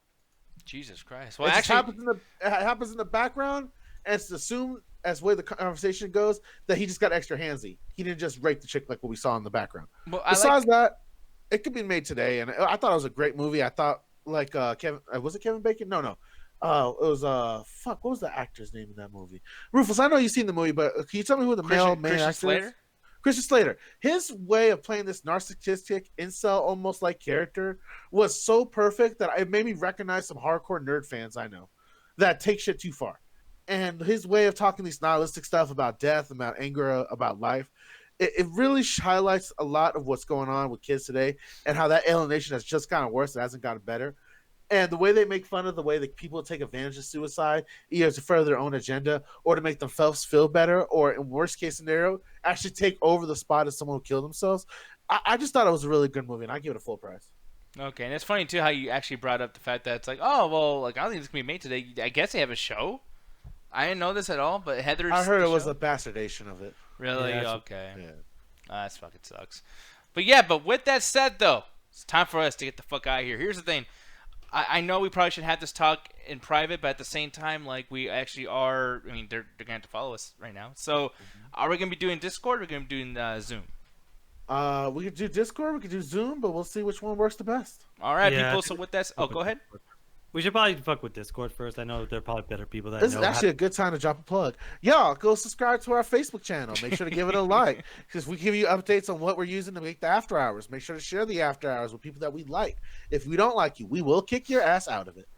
Jesus Christ. Well, It just actually, happens in the background, and it's assumed, as the way the conversation goes, that he just got extra handsy. He didn't just rape the chick like what we saw in the background. well, Besides that, it could be made today, and I thought it was a great movie. I thought, like, was it Kevin Bacon? No. Oh, it was fuck. What was the actor's name in that movie? Rufus, I know you've seen the movie, but can you tell me who the main Christian actor Slater? is? Christian Slater. His way of playing this narcissistic incel, almost like character, was so perfect that it made me recognize some hardcore nerd fans I know that take shit too far. And his way of talking these nihilistic stuff about death, about anger, about life, it really highlights a lot of what's going on with kids today and how that alienation has just gotten worse. It hasn't gotten better. And the way they make fun of the way that people take advantage of suicide, either to further their own agenda or to make themselves feel better, or in worst case scenario, actually take over the spot of someone who killed themselves. I just thought it was a really good movie, and I give it a full price. Okay, and it's funny too how you actually brought up the fact that it's like, oh well, like I don't think it's gonna be made today. I guess they have a show. I didn't know this at all, but Heather's. I heard the it was show? a bastardation of it. Really? Yeah, Okay. Yeah. That fucking sucks. But yeah, but with that said, though, it's time for us to get the fuck out of here. Here's the thing. I know we probably should have this talk in private, but at the same time, like, we actually are. I mean, they're going to have to follow us right now. So, are we going to be doing Discord or are we going to be doing Zoom? We could do Discord, we could do Zoom, but we'll see which one works the best. All right, Yeah, people. So, with that. Oh, go ahead. We should probably fuck with Discord first. I know there are probably better people that This is know. actually a good time to drop a plug. Y'all, go subscribe to our Facebook channel. Make sure to give it a like, because we give you updates on what we're using to make the after hours. Make sure to share the after hours with people that we like. If we don't like you, we will kick your ass out of it.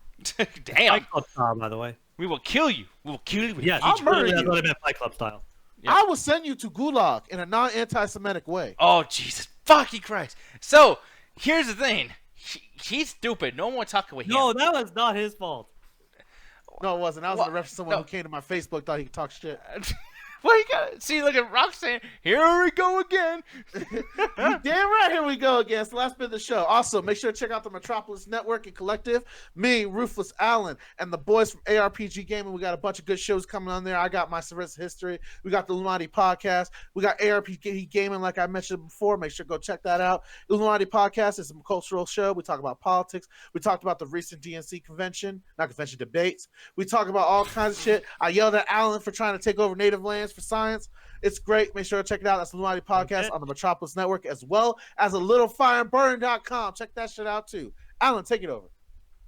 Damn. Fight Club style, by the way. We will kill you. We will kill you. with Yes, I'll murder that's you. what I meant, Fight Club style. Yeah. I will send you to Gulag in a non-anti-Semitic way. Oh, Jesus fucking Christ. So, here's the thing. He's stupid. No one will talk with him. No, that was not his fault. No, it wasn't. I was What? in reference to someone No. who came to my Facebook, thought he could talk shit. Well, you got see. Look at Roxanne. Here we go again. Damn right, here we go again. It's the last bit of the show. Also, make sure to check out the Metropolis Network and Collective. Me, Ruthless Allen, and the boys from ARPG Gaming. We got a bunch of good shows coming on there. I got my Sarissa History. We got the Illuminati Podcast. We got ARPG Gaming, like I mentioned before. Make sure to go check that out. Illuminati Podcast is a cultural show. We talk about politics. We talked about the recent DNC convention, not convention, debates. We talk about all kinds of shit. I yelled at Allen for trying to take over native lands for science. It's great. Make sure to check it out. That's the Illuminati Podcast on the Metropolis Network, as well as a littlefireandburn.com. Check that shit out too. Alan, take it over.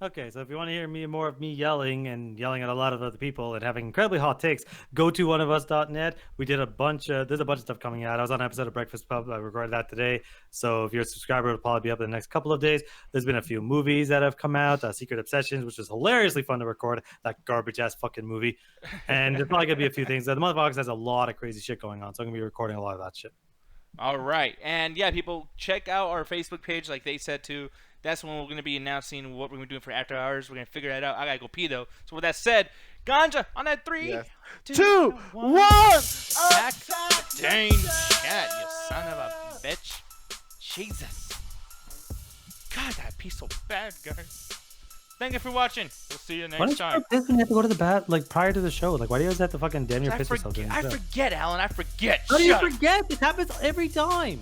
Okay, so if you want to hear more of me yelling and yelling at a lot of other people and having incredibly hot takes, go to oneofus.net. We did a bunch. There's a bunch of stuff coming out. I was on an episode of Breakfast Pub. I recorded that today. So if you're a subscriber, it'll probably be up in the next couple of days. There's been a few movies that have come out. Secret Obsessions, which was hilariously fun to record. That garbage ass fucking movie. And there's probably gonna be a few things. The month of August has a lot of crazy shit going on, so I'm gonna be recording a lot of that shit. All right, and yeah, people, check out our Facebook page, like they said too. That's when we're going to be announcing what we're going to be doing for after hours. We're going to figure that out. I got to go pee, though. So with that said, Ganja, on that 3, Yes. 2, 1. Back Dane chat, you son of a bitch. Jesus. God, that pee's so bad, guys. Thank you for watching. We'll see you Why next don't you time. this when you have to go to the bath like prior to the show? Like, why do you always have to fucking damn near piss yourself during the I show? forget, Alan. I forget. How do you Shut up. forget? This happens every time.